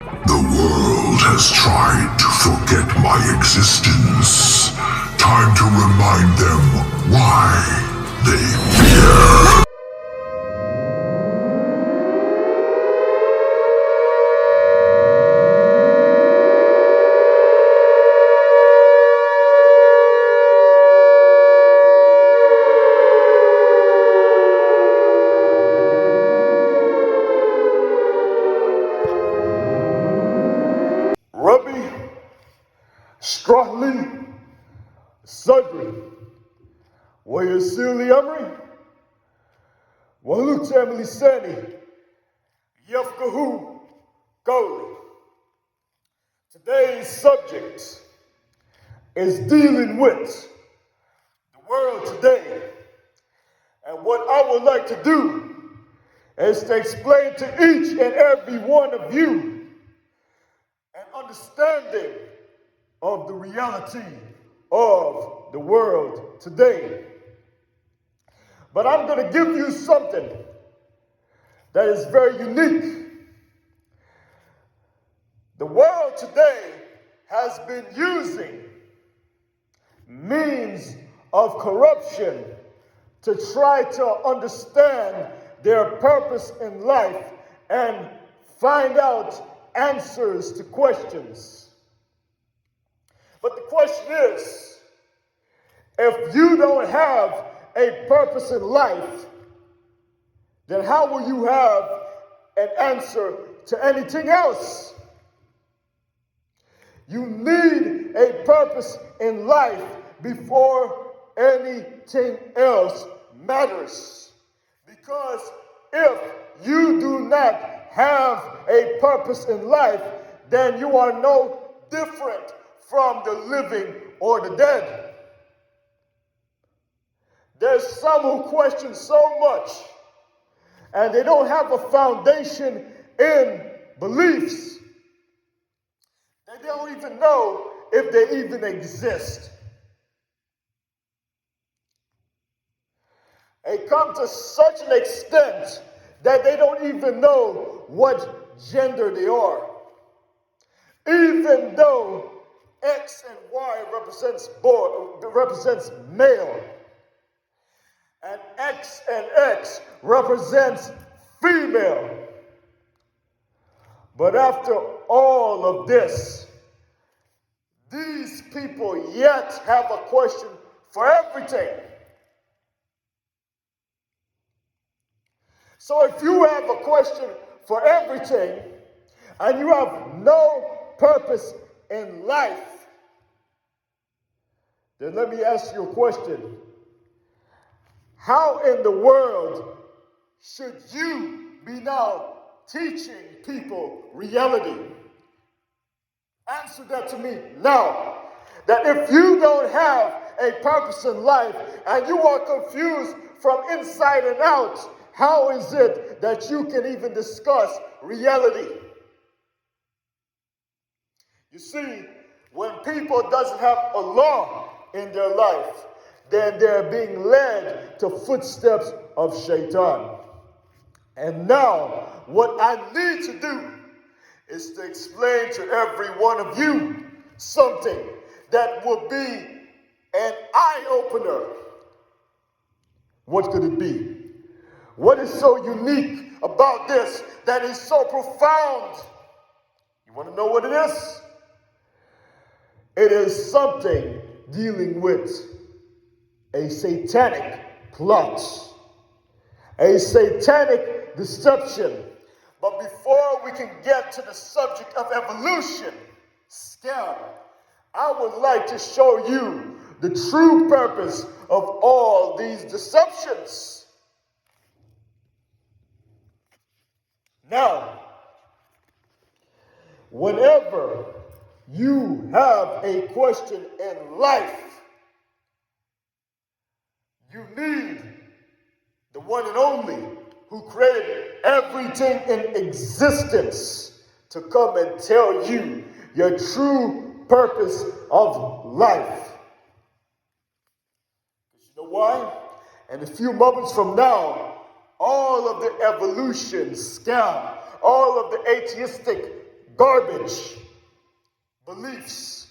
The world has tried to forget my existence. Time to remind them why they fear. Rabbi, Strahli, Sudri, Wayasili Amri, Walutam Lisani, Yafkahu Goli. Today's subject is dealing with the world today. And what I would like to do is to explain to each and every one of you an understanding of the reality of the world today. But I'm going to give you something that is very unique. The world today has been using means of corruption to try to understand their purpose in life and find out answers to questions. But the question is, if you don't have a purpose in life, then how will you have an answer to anything else? You need a purpose in life before anything else matters. Because if you do not have a purpose in life, then you are no different from the living or the dead. There's some who question so much, and they don't have a foundation in beliefs. They don't even know if they even exist. They come to such an extent that they don't even know what gender they are. Even though X and Y represents male, and X and X represents female. But after all of this, these people yet have a question for everything. So if you have a question for everything, and you have no purpose in life, then let me ask you a question. How in the world should you be now teaching people reality? Answer that to me now. That if you don't have a purpose in life and you are confused from inside and out, how is it that you can even discuss reality? You see, when people doesn't have a law in their life, then they're being led to footsteps of Shaitan. And now, what I need to do is to explain to every one of you something that will be an eye-opener. What could it be? What is so unique about this that is so profound? You want to know what it is? It is something dealing with a satanic plot, a satanic deception. But before we can get to the subject of evolution, scam, I would like to show you the true purpose of all these deceptions. Now, whenever you have a question in life, you need the one and only who created everything in existence to come and tell you your true purpose of life. You know why? And a few moments from now, all of the evolution scam, all of the atheistic garbage beliefs.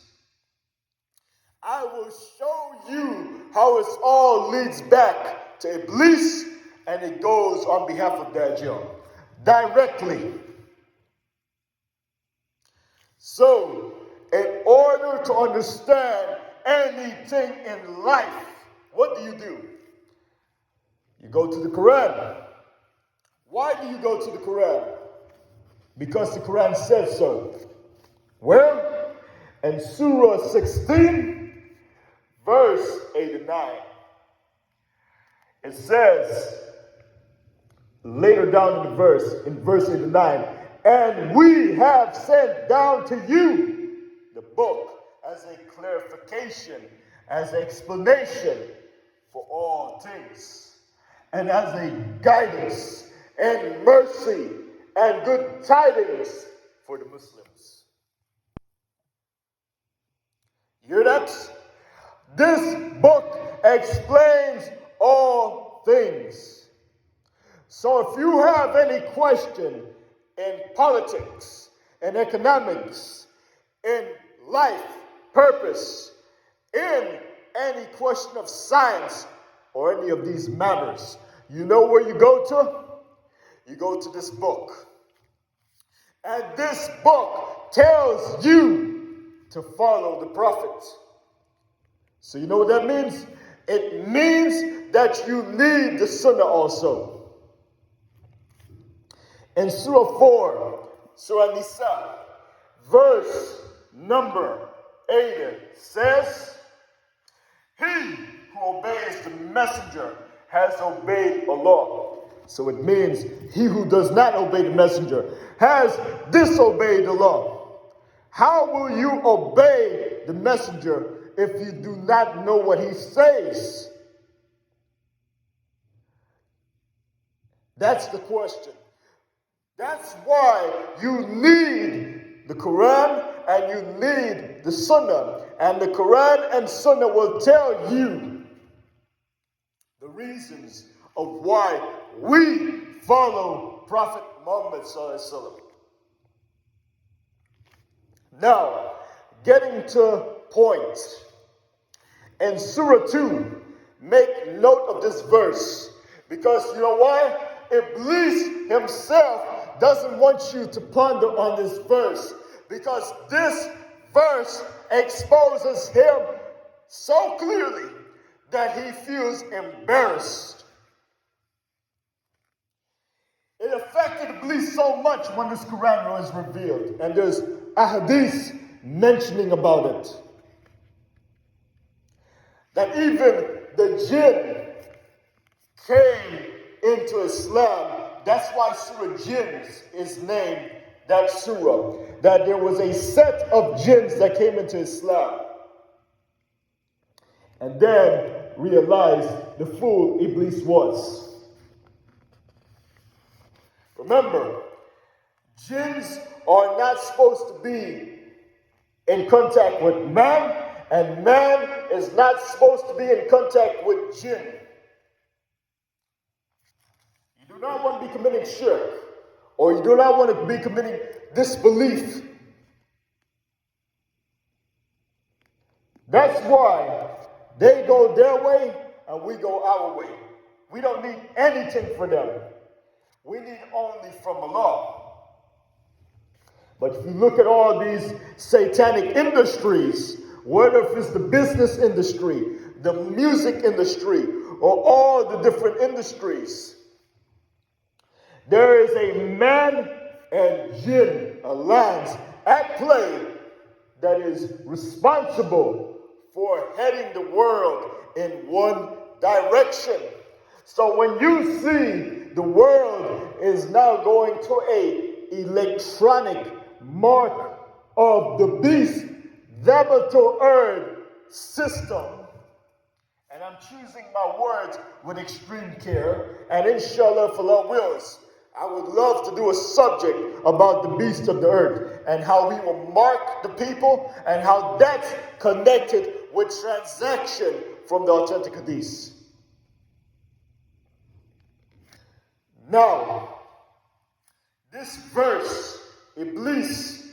I will show you how it all leads back to Iblis, and it goes on behalf of Dajjal directly. So, in order to understand anything in life, what do? You go to the Quran. Why do you go to the Quran? Because the Quran says so. Where? In Surah 16, verse 89. It says, later down in the verse, in verse 89, and we have sent down to you the book as a clarification, as an explanation for all things, and as a guidance and mercy and good tidings for the Muslims. You hear that? This book explains all things. So if you have any question in politics, in economics, in life, purpose, in any question of science or any of these matters, you know where you go to? You go to this book. And this book tells you to follow the prophet. So you know what that means? It means that you need the Sunnah also. In Surah 4, Surah Nisa, verse number 8 says, he who obeys the messenger has obeyed Allah. So it means he who does not obey the messenger has disobeyed Allah. How will you obey the messenger if you do not know what he says? That's the question. That's why you need the Quran and you need the Sunnah. And the Quran and Sunnah will tell you the reasons of why we follow Prophet Muhammad sallallahu alaihi wasallam. Now, getting to point. In Surah 2, make note of this verse. Because you know why? Iblis himself doesn't want you to ponder on this verse. Because this verse exposes him so clearly that he feels embarrassed. It affected Iblis so much when this Quran was revealed. And there's ahadith mentioning about it. That even the jinn came into Islam. That's why Surah Jinns is named that surah. That there was a set of jinns that came into Islam. And then realized the fool Iblis was. Remember, jinns are not supposed to be in contact with man, and man is not supposed to be in contact with jinn. You do not want to be committing shirk, or you do not want to be committing disbelief. That's why they go their way and we go our way. We don't need anything for them. We need only from Allah. But if you look at all these satanic industries, whether if it's the business industry, the music industry, or all the different industries, there is a man and jinn alliance at play that is responsible for heading the world in one direction. So when you see the world is now going to a electronic mark of the beast, deplorable system, and I'm choosing my words with extreme care, and inshallah, if Allah wills, I would love to do a subject about the beast of the earth and how we will mark the people and how that's connected with transaction from the authentic hadith. Now, this verse, Iblis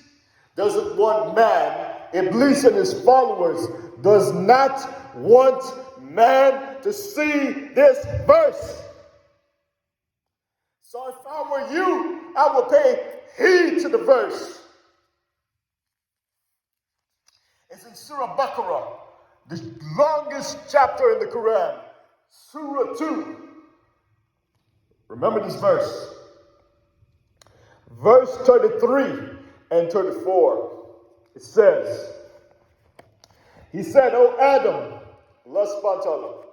doesn't want man, Iblis and his followers, does not want man to see this verse. So if I were you, I would pay heed to the verse. It's in Surah Baqarah, the longest chapter in the Quran, Surah 2. Remember this verse. Verse 33 and 34. It says, he said, O Adam, Allah subhanahu wa ta'ala,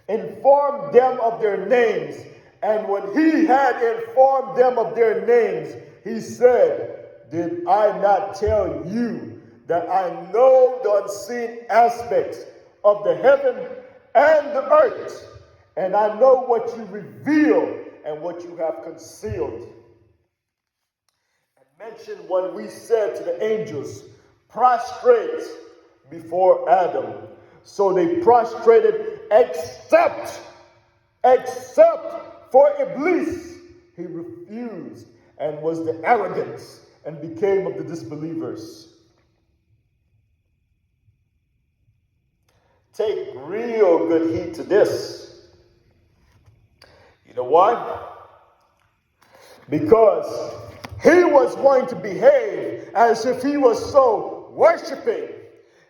inform them of their names. And when he had informed them of their names, he said, did I not tell you that I know the unseen aspects of the heaven and the earth, and I know what you reveal and what you have concealed? And mention when we said to the angels, prostrate before Adam. So they prostrated except for Iblis. He refused and was the arrogance and became of the disbelievers. Take real good heed to this. You know why? Because he was going to behave as if he was so worshiping.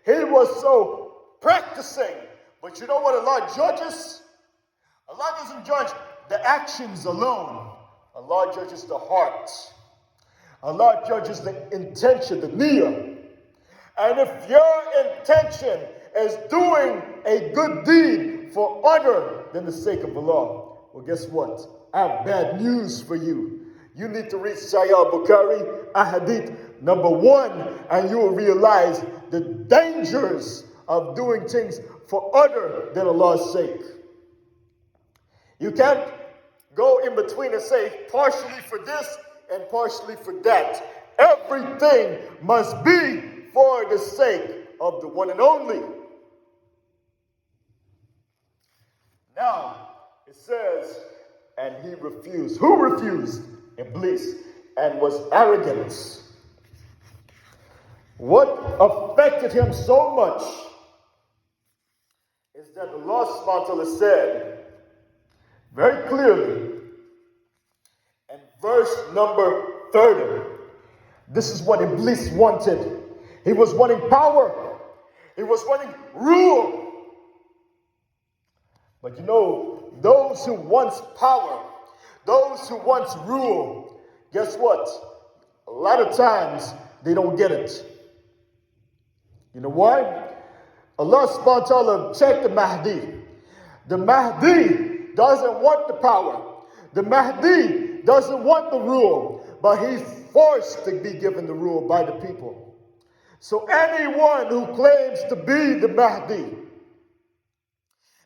He was so practicing. But you know what Allah judges? Allah doesn't judge the actions alone. Allah judges the heart. Allah judges the intention, the niyyah. And if your intention is doing a good deed for other than the sake of Allah, well, guess what? I have bad news for you. You need to read Sahih al-Bukhari, Ahadith number 1, and you will realize the dangers of doing things for other than Allah's sake. You can't go in between and say partially for this and partially for that. Everything must be for the sake of the one and only. Now, it says, and he refused. Who refused? Iblis. And was arrogant. What affected him so much is that Allah subhanahu wa ta'ala said very clearly in verse number 30. This is what Iblis wanted. He was wanting power. He was wanting rule. But you know, those who want power, those who want rule, guess what? A lot of times they don't get it. You know why? Allah subhanahu wa ta'ala checked the Mahdi. The Mahdi doesn't want the power. The Mahdi doesn't want the rule, but he's forced to be given the rule by the people. So anyone who claims to be the Mahdi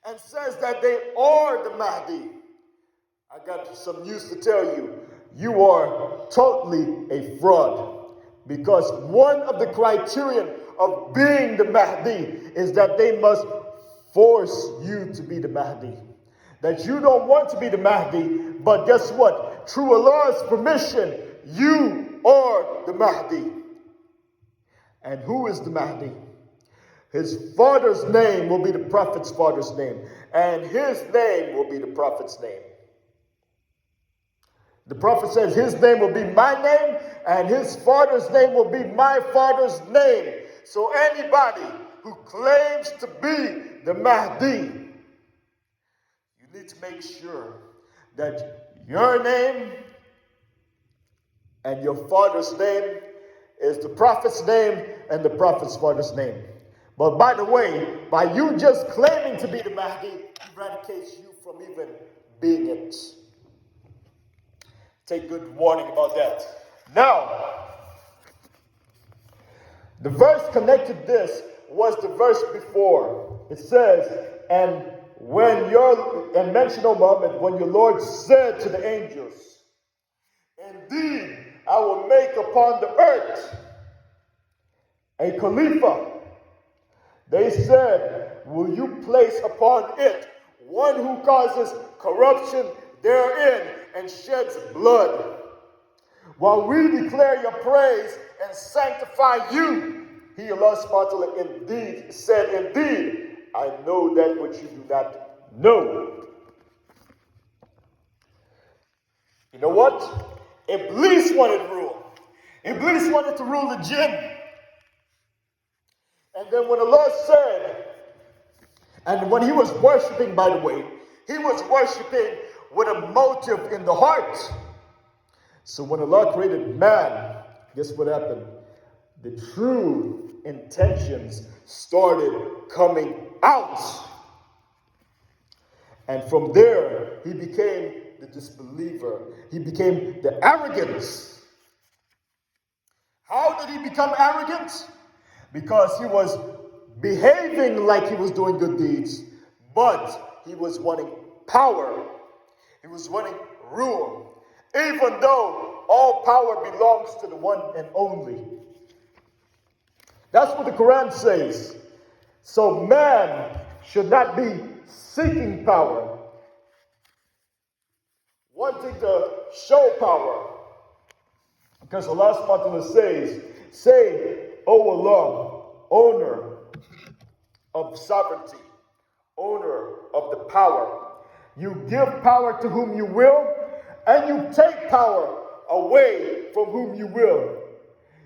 and says that they are the Mahdi, I got some news to tell you. You are totally a fraud. Because one of the criterion of being the Mahdi is that they must force you to be the Mahdi. That you don't want to be the Mahdi, but guess what? Through Allah's permission, you are the Mahdi. And who is the Mahdi? His father's name will be the Prophet's father's name. And his name will be the Prophet's name. The Prophet says his name will be my name, and his father's name will be my father's name. So anybody who claims to be the Mahdi, you need to make sure that your name and your father's name is the Prophet's name and the Prophet's father's name. But by the way, by you just claiming to be the Mahdi, eradicates you from even being it. Take good warning about that. Now, the verse connected this was the verse before. It says, and mention, O Muhammad, when your Lord said to the angels, indeed, I will make upon the earth a Khalifa. They said, will you place upon it one who causes corruption therein and sheds blood? while we declare your praise and sanctify you. He, Allah subhanahu wa ta'ala, indeed said, indeed, I know that which you do not know. You know what? Iblis wanted rule. Iblis wanted to rule the jinn. And then when Allah said, and when he was worshiping, by the way, he was worshiping with a motive in the heart. So when Allah created man, guess what happened? The true intentions started coming out. And from there, he became the disbeliever. He became the arrogance. How did he become arrogant? Because he was behaving like he was doing good deeds, but he was wanting power. He was wanting rule, even though all power belongs to the one and only. That's what the Quran says. So man should not be seeking power, wanting to show power. Because Allah subhanahu wa ta'ala says, say, O Allah, owner of sovereignty, owner of the power. You give power to whom you will, and you take power away from whom you will.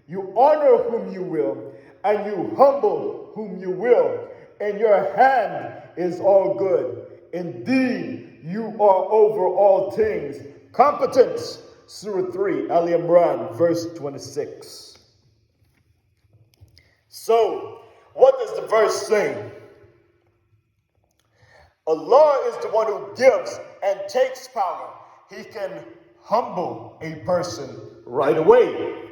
You honor whom you will, and you humble whom you will. In your hand is all good. Indeed, you are over all things competent. Surah 3, Ali Imran, verse 26. So, what does the verse say? Allah is the one who gives and takes power. He can humble a person right away.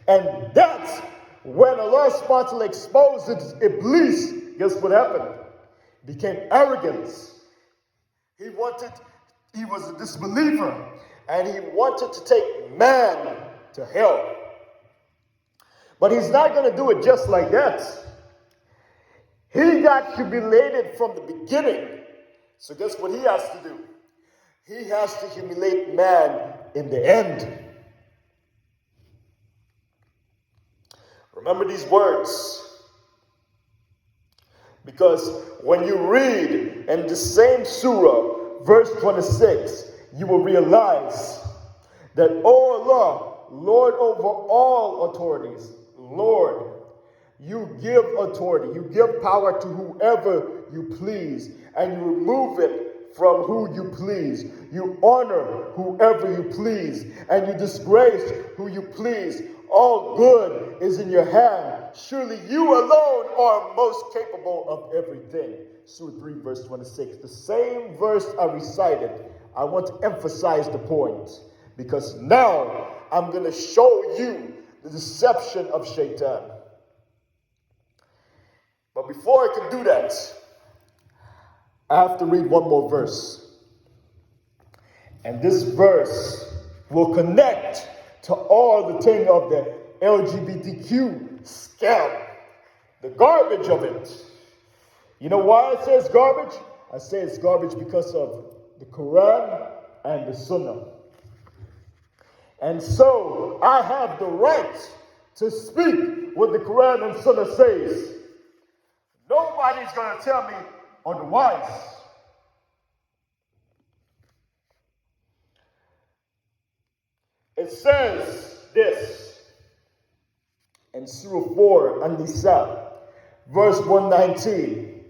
And that's when Allah subhanahu wa ta'ala exposes Iblis. Guess what happened? Became arrogance. He was a disbeliever. And he wanted to take man to hell. But he's not going to do it just like that. He got humiliated from the beginning. So guess what he has to do? He has to humiliate man in the end. Remember these words. Because when you read in the same surah, verse 26, you will realize that, O Allah, Lord over all authorities, Lord, you give authority, you give power to whoever you please, and you remove it from who you please. You honor whoever you please, and you disgrace who you please. All good is in your hand. Surely you alone are most capable of everything. Surah 3, verse 26. The same verse I recited. I want to emphasize the point, because now I'm going to show you the deception of Shaitan. But before I can do that, I have to read one more verse. And this verse will connect to all the thing of the LGBTQ scam, the garbage of it. You know why I say it's garbage? I say it's garbage because of the Quran and the Sunnah. And so I have the right to speak what the Quran and Sunnah says. Nobody's going to tell me otherwise. It says this in Surah 4, An-Nisa, verse 119.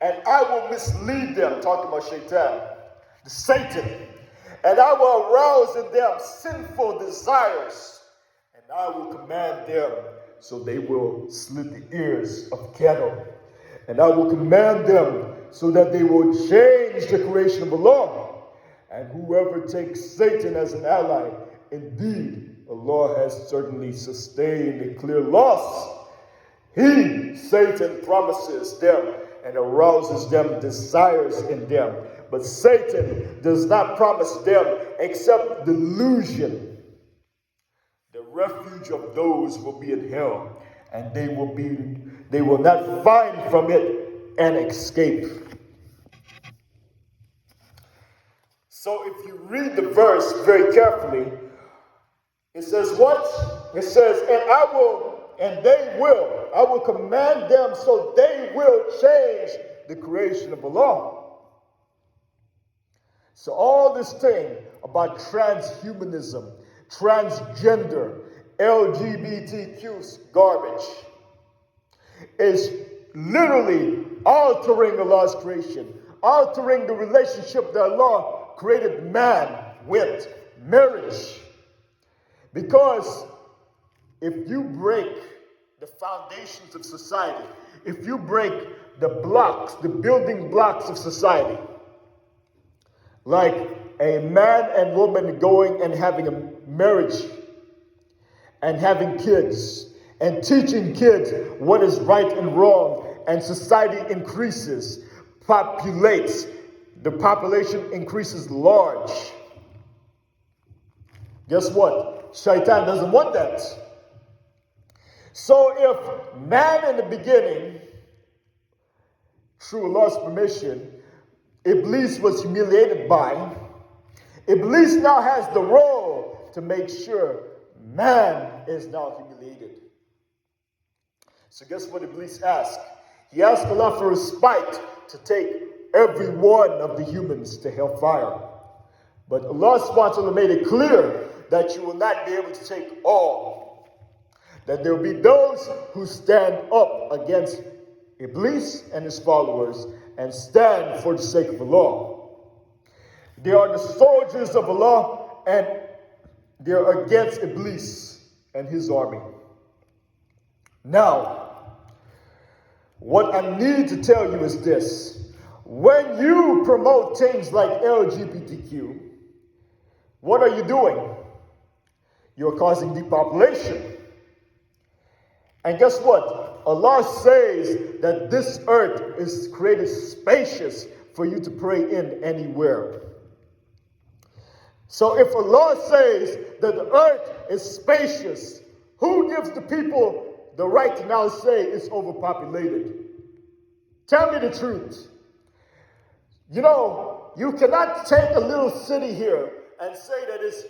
And I will mislead them, talking about Shaitan, the Satan, and I will arouse in them sinful desires, and I will command them so they will slit the ears of cattle, and I will command them so that they will change the creation of Allah. And whoever takes Satan as an ally, indeed, Allah has certainly sustained a clear loss. He, Satan, promises them and arouses them desires in them. But Satan does not promise them except delusion. The refuge of those will be in hell, and they will not find from it an escape. So if you read the verse very carefully, it says what? It says, I will command them so they will change the creation of Allah. So all this thing about transhumanism, transgender, LGBTQ garbage is literally altering Allah's creation, altering the relationship that Allah created man with, marriage. Because if you break the foundations of society, if you break the blocks, the building blocks of society, like a man and woman going and having a marriage and having kids and teaching kids what is right and wrong, and society increases, populates, the population increases large. Guess what? Shaitan doesn't want that. So if man in the beginning, through Allah's permission, Iblis was humiliated by, Iblis now has the role to make sure man is now humiliated. So guess what Iblis asked? He asked Allah for respite to take every one of the humans to hellfire. But Allah subhanahu wa ta'ala made it clear that you will not be able to take all. That there will be those who stand up against Iblis and his followers and stand for the sake of Allah. They are the soldiers of Allah and they are against Iblis and his army. Now, what I need to tell you is this. When you promote things like LGBTQ, what are you doing? You're causing depopulation. And guess what? Allah says that this earth is created spacious for you to pray in anywhere. So if Allah says that the earth is spacious, who gives the people the right to now say it's overpopulated? Tell me the truth. You know, you cannot take a little city here and say that it's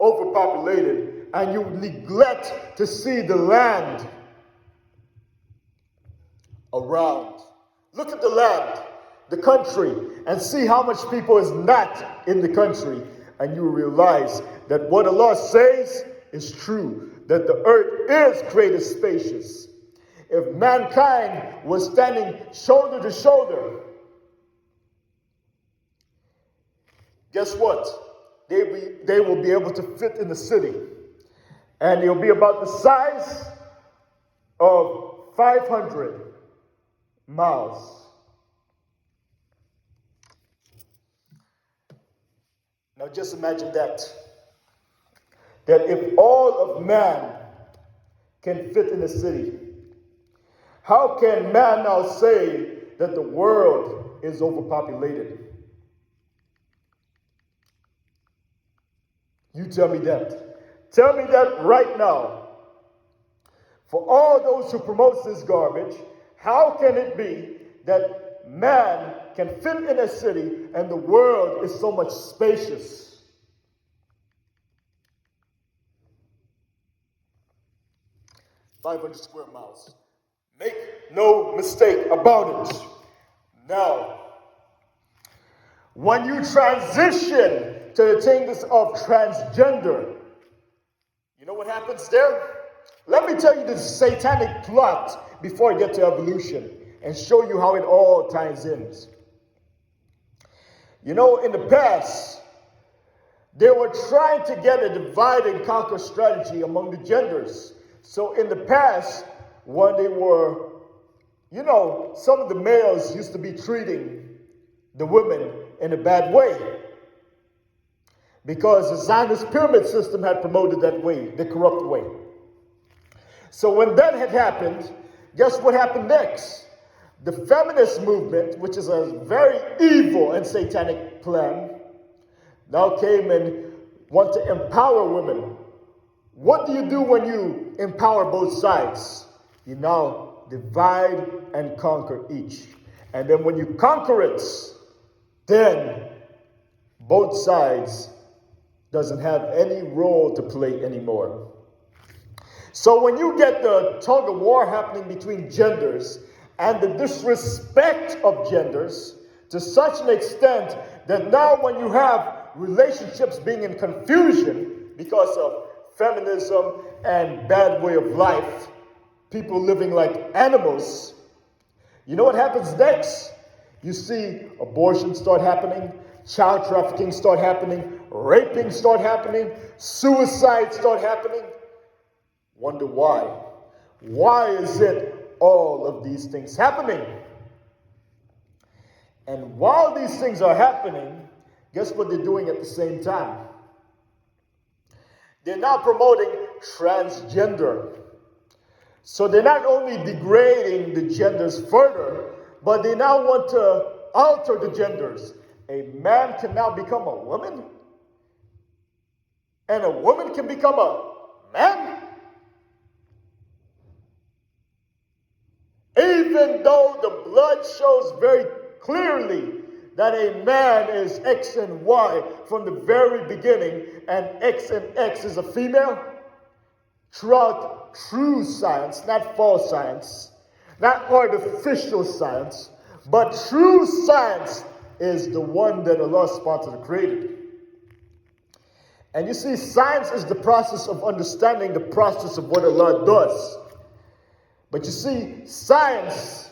overpopulated and you neglect to see the land around. Look at the land, the country, and see how much people is not in the country, and you realize that what Allah says is true, that the earth is created spacious. If mankind was standing shoulder to shoulder, guess what? They will be able to fit in the city. And it'll be about the size of 500 miles. Now just imagine that. That if all of man can fit in a city, how can man now say that the world is overpopulated? You tell me that. Tell me that right now. For all those who promote this garbage, how can it be that man can fit in a city and the world is so much spacious? "500 square miles. Make no mistake about it. Now, when you transition to the things of transgender, you know what happens there? Let me tell you the satanic plot before I get to evolution and show you how it all ties in. You know, in the past, they were trying to get a divide and conquer strategy among the genders. So in the past, when they were, you know, some of the males used to be treating the women in a bad way, because the Zionist pyramid system had promoted that way, the corrupt way. So when that had happened, guess what happened next? The feminist movement, which is a very evil and satanic plan, now came and want to empower women. What do you do when you empower both sides? You now divide and conquer each. And then when you conquer it, then both sides doesn't have any role to play anymore. So when you get the tug of war happening between genders and the disrespect of genders to such an extent that now when you have relationships being in confusion because of feminism and bad way of life, people living like animals, you know what happens next? You see abortion start happening, child trafficking start happening, raping start happening, suicide start happening. Wonder why? Why is it all of these things happening? And while these things are happening, guess what they're doing at the same time? They're now promoting transgender. So they're not only degrading the genders further, but they now want to alter the genders. A man can now become a woman? And a woman can become a man? Even though the blood shows very clearly that a man is X and Y from the very beginning, and X and X is a female, throughout true science, not false science, not artificial science, but true science is the one that Allah subhanahu wa ta'ala created. And you see, science is the process of understanding the process of what Allah does. But you see, science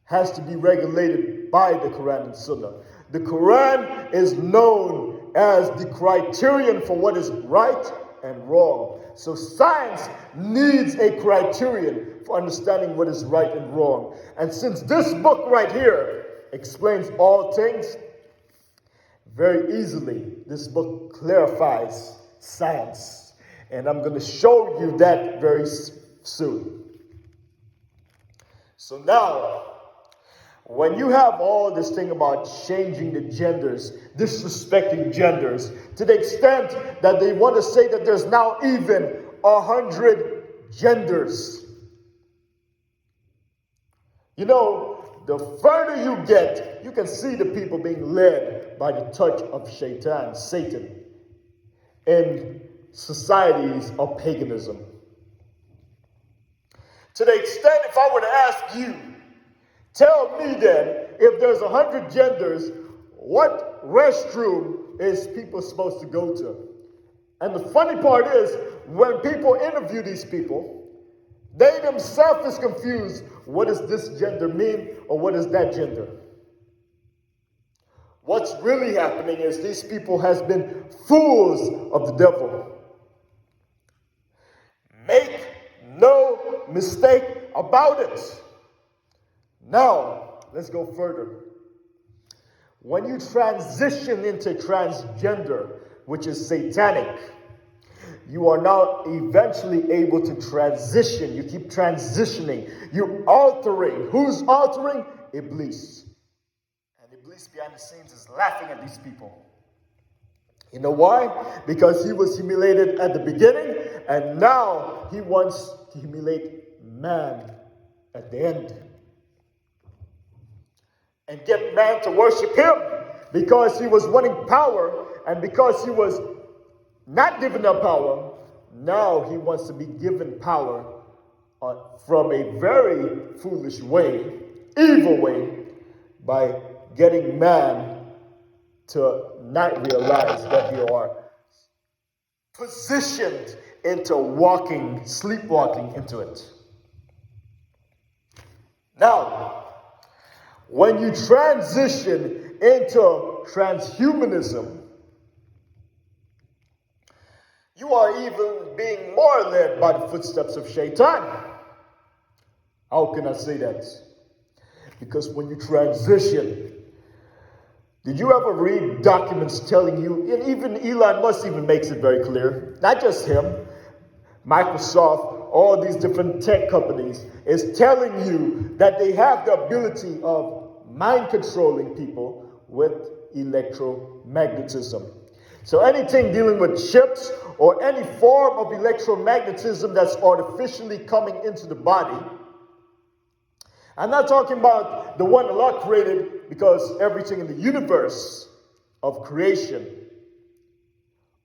has to be regulated by the Quran and Sunnah. The Quran is known as the criterion for what is right and wrong. So science needs a criterion for understanding what is right and wrong. And since this book right here explains all things, very easily this book clarifies science. And I'm going to show you that very soon. So now, when you have all this thing about changing the genders, disrespecting genders, to the extent that they want to say that there's now even 100 genders. You know, the further you get, you can see the people being led by the touch of Shaitan, Satan, in societies of paganism. To the extent, if I were to ask you, tell me then, if there's 100 genders, what restroom is people supposed to go to? And the funny part is, when people interview these people, they themselves is confused. What does this gender mean, or what is that gender? What's really happening is these people has been fools of the devil. Make no mistake about it. Now, let's go further. When you transition into transgender, which is satanic, you are now eventually able to transition. You keep transitioning. You're altering. Who's altering? Iblis. And Iblis behind the scenes is laughing at these people. You know why? Because he was humiliated at the beginning, and now he wants to humiliate man at the end. And get man to worship him because he was wanting power, and because he was not given that power, now he wants to be given power from a very foolish way, evil way, by getting man to not realize that you are positioned into sleepwalking into it. Now, when you transition into transhumanism, you are even being more led by the footsteps of Shaitan. How can I say that? Because when you transition, did you ever read documents telling you, and even Elon Musk even makes it very clear, not just him, Microsoft, all these different tech companies, is telling you that they have the ability of mind controlling people with electromagnetism. So anything dealing with chips or any form of electromagnetism that's artificially coming into the body. I'm not talking about the one Allah created, because everything in the universe of creation,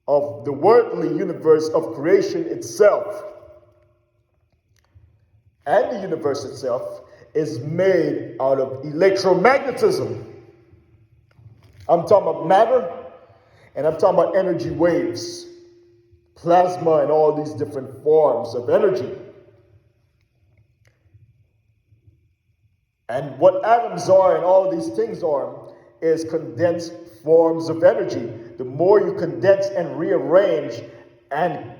of the worldly universe of creation itself, and the universe itself is made out of electromagnetism. I'm talking about matter, and I'm talking about energy waves, plasma, and all these different forms of energy. And what atoms are and all these things are is condensed forms of energy. The more you condense and rearrange and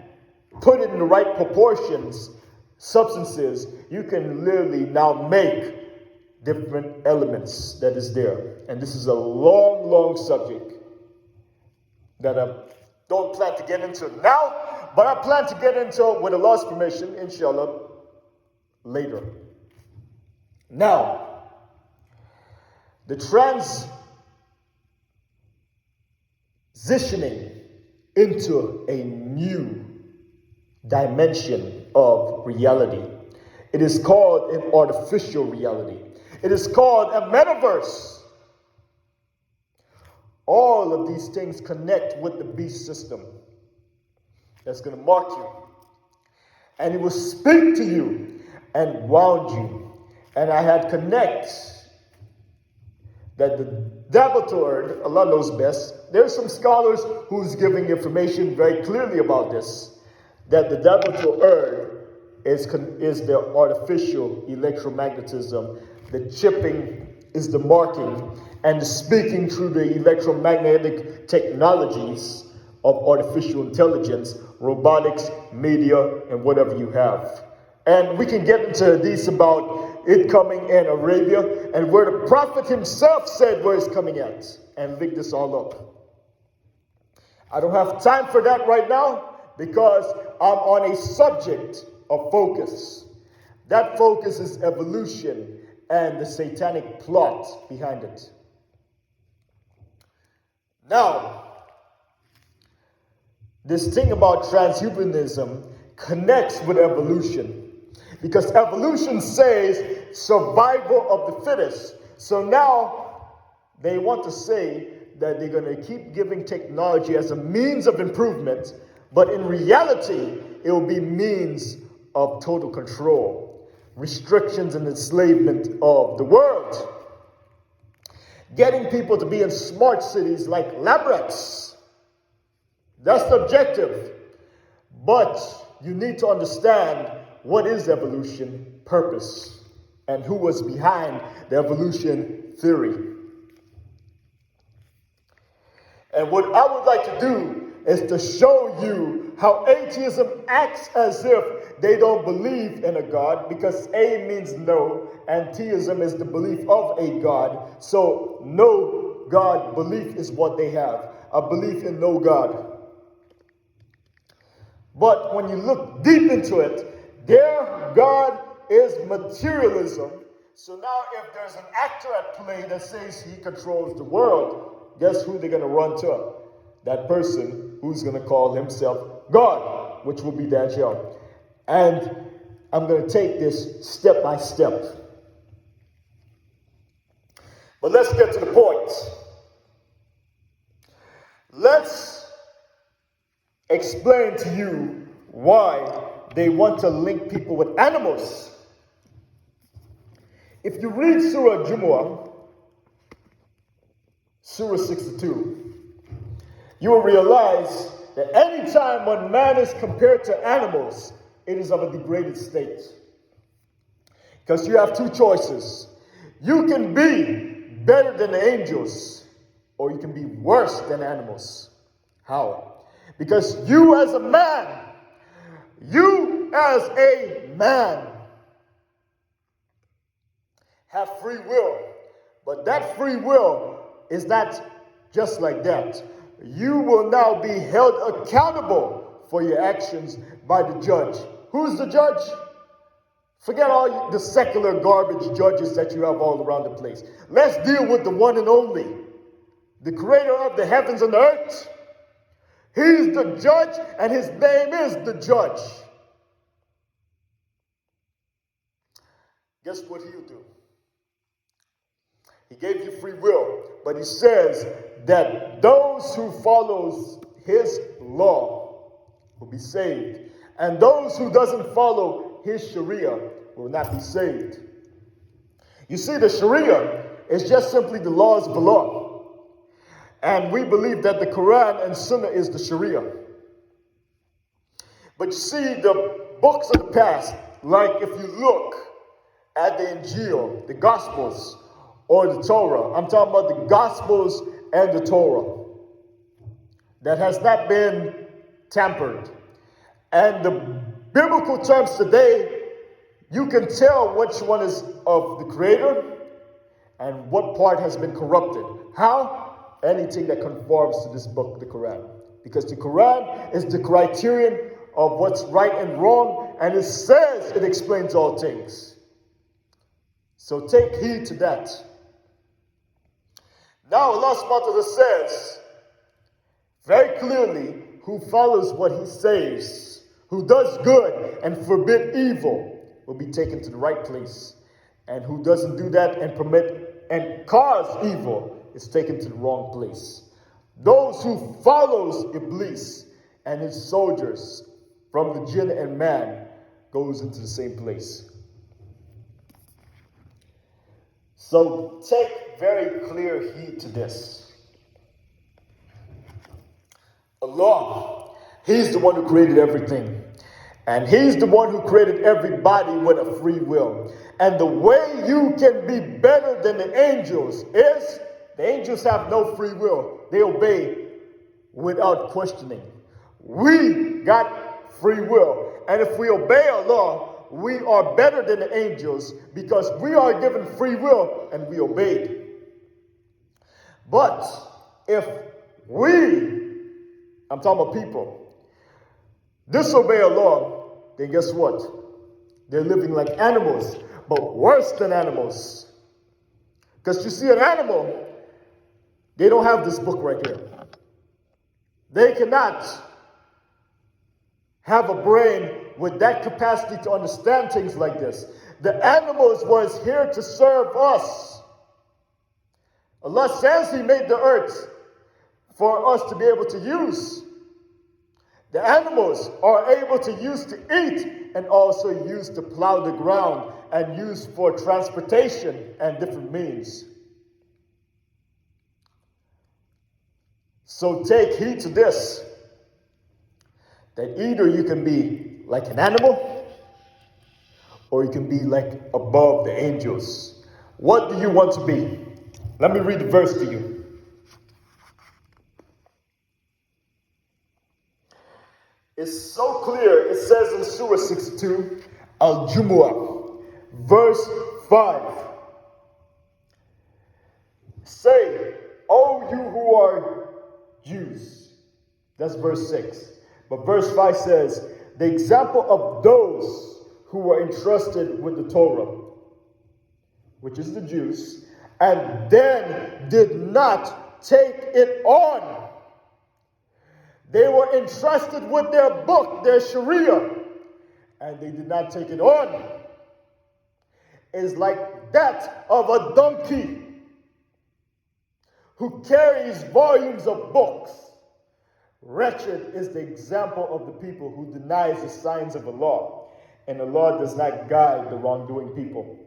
put it in the right proportions, substances, you can literally now make different elements that is there. And this is a long, long subject that I don't plan to get into now, but I plan to get into, with Allah's permission, inshallah, later. Now, the transitioning into a new dimension of reality. It is called an artificial reality. It is called a metaverse. All of these things connect with the beast system that's going to mark you. And it will speak to you and wound you. And I had connect that the deplorable, Allah knows best. There's some scholars who's giving information very clearly about this, that the deplorable is the artificial electromagnetism, the chipping is the marking, and the speaking through the electromagnetic technologies of artificial intelligence, robotics, media, and whatever you have. And we can get into these about it coming in Arabia and where the Prophet himself said where it's coming at, and link this all up. I don't have time for that right now because I'm on a subject of focus. That focus is evolution and the satanic plot behind it. Now, this thing about transhumanism connects with evolution. Because evolution says survival of the fittest. So now they want to say that they're going to keep giving technology as a means of improvement, but in reality, it will be means of total control, restrictions and enslavement of the world. Getting people to be in smart cities like labyrinths. That's the objective. But you need to understand what is evolution, purpose, and who was behind the evolution theory. And what I would like to do is to show you how atheism acts as if they don't believe in a God, because A means no, and theism is the belief of a God. So no God belief is what they have, a belief in no God. But when you look deep into it, their God is materialism. So now if there's an actor at play that says he controls the world, guess who they're going to run to? That person who's going to call himself God, which will be Dajjal. And I'm going to take this step by step. But let's get to the point. Let's explain to you why they want to link people with animals. If you read Surah Jumu'ah, Surah 62, you will realize that any time when man is compared to animals, it is of a degraded state. Because you have two choices. You can be better than the angels, or you can be worse than animals. How? Because you as a man, have free will. But that free will is not just like that. You will now be held accountable for your actions by the judge. Who's the judge? Forget all the secular garbage judges that you have all around the place. Let's deal with the one and only, the creator of the heavens and the earth. He's the judge, and his name is the judge. Guess what he'll do? He gave you free will, but he says, that those who follows his law will be saved, and those who doesn't follow his Sharia will not be saved. You see, the Sharia is just simply the laws of Allah. And we believe that the Quran and Sunnah is the Sharia. But you see, the books of the past, like if you look at the Injil, the Gospels, or the Torah, I'm talking about the Gospels and the Torah, that has not been tampered. And the biblical terms today, you can tell which one is of the Creator and what part has been corrupted. How? Anything that conforms to this book, the Quran. Because the Quran is the criterion of what's right and wrong, and it says it explains all things. So take heed to that. Now Allah subhanahu wa ta'ala says very clearly, who follows what he says, who does good and forbid evil, will be taken to the right place. And who doesn't do that and permit and cause evil is taken to the wrong place. Those who follows Iblis and his soldiers from the jinn and man goes into the same place. So take very clear heed to this. Allah, he's the one who created everything. And he's the one who created everybody with a free will. And the way you can be better than the angels is, the angels have no free will. They obey without questioning. We got free will. And if we obey Allah, we are better than the angels because we are given free will and we obeyed. But if I'm talking about people, disobey Allah, then guess what? They're living like animals, but worse than animals. Because you see, an animal, they don't have this book right here. They cannot have a brain with that capacity to understand things like this. The animals was here to serve us. Allah says He made the earth for us to be able to use. The animals are able to use to eat and also use to plow the ground and use for transportation and different means. So take heed to this, that either you can be like an animal or you can be like above the angels. What do you want to be? Let me read the verse to you. It's so clear. It says in Surah 62, Al-Jumu'ah, verse 5. Say, O you who are Jews. That's verse 6. But verse 5 says, the example of those who were entrusted with the Torah, which is the Jews, and then did not take it on. They were entrusted with their book, their Sharia, and they did not take it on. Is like that of a donkey who carries volumes of books. Wretched is the example of the people who denies the signs of Allah, and Allah does not guide the wrongdoing people.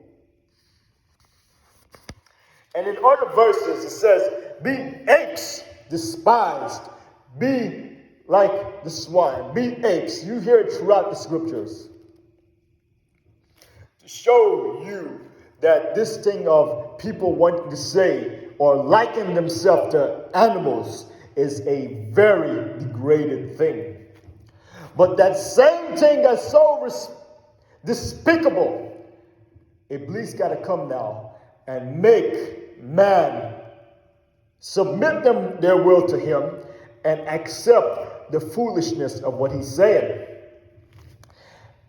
And in other verses it says, be apes, despised, be like the swine, be apes. You hear it throughout the scriptures. To show you that this thing of people wanting to say or liken themselves to animals is a very degraded thing. But that same thing that's so despicable, Iblis got to come now and make man submit their will to him and accept the foolishness of what he's saying.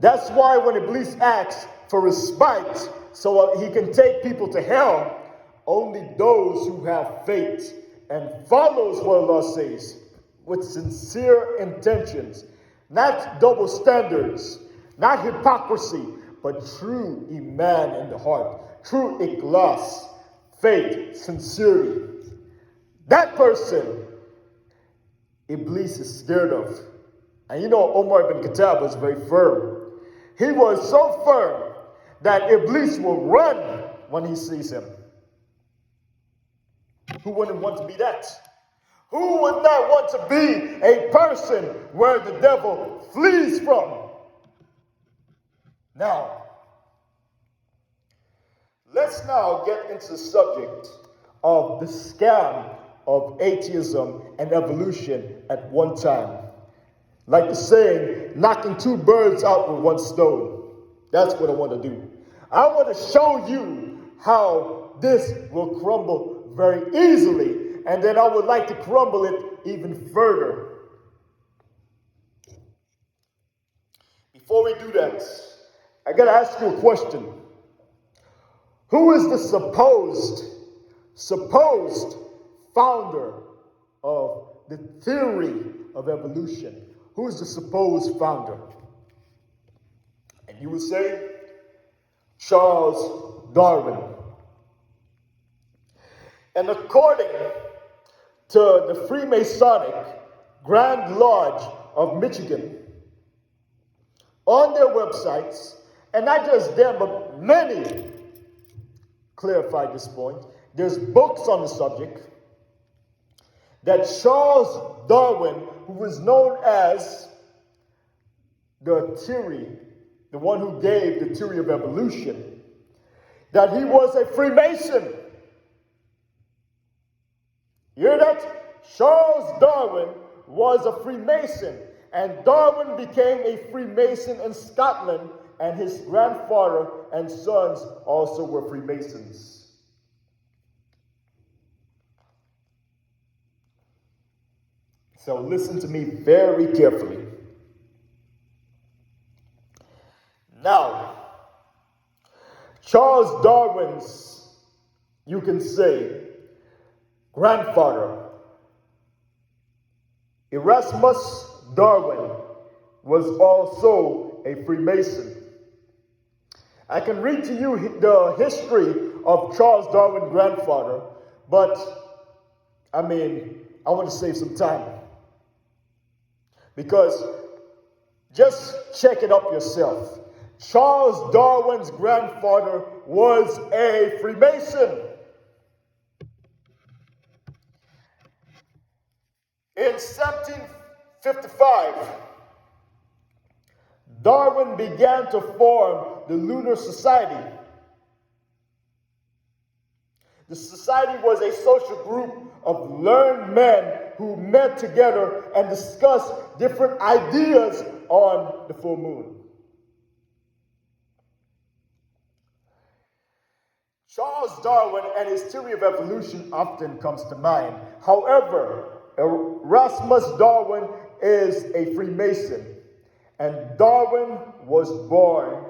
That's why when Iblis asks for respite so he can take people to hell, only those who have faith and follows what Allah says with sincere intentions, not double standards, not hypocrisy, but true iman in the heart, true ikhlas, faith, sincerity. That person, Iblis is scared of. And you know, Omar ibn Khattab was very firm. He was so firm that Iblis will run when he sees him. Who wouldn't want to be that? Who would not want to be a person where the devil flees from? Now, let's now get into the subject of the scam of atheism and evolution at one time. Like the saying, knocking two birds out with one stone. That's what I want to do. I want to show you how this will crumble very easily, and then I would like to crumble it even further. Before we do that, I got to ask you a question. Who is the supposed founder of the theory of evolution? Who is the supposed founder? And you would say, Charles Darwin. And according to the Freemasonic Grand Lodge of Michigan, on their websites, and not just them, but many clarify this point, there's books on the subject, that Charles Darwin, who was known as the one who gave the theory of evolution, that he was a Freemason. You hear that? Charles Darwin was a Freemason, and Darwin became a Freemason in Scotland, and his grandfather and sons also were Freemasons. So listen to me very carefully. Now, Charles Darwin's, you can say, grandfather, Erasmus Darwin, was also a Freemason. I can read to you the history of Charles Darwin's grandfather, but I want to save some time. Because just check it up yourself. Charles Darwin's grandfather was a Freemason. In 1755, Darwin began to form the Lunar Society. The society was a social group of learned men who met together and discussed different ideas on the full moon. Charles Darwin and his theory of evolution often comes to mind. However, Erasmus Darwin is a Freemason, and Darwin was born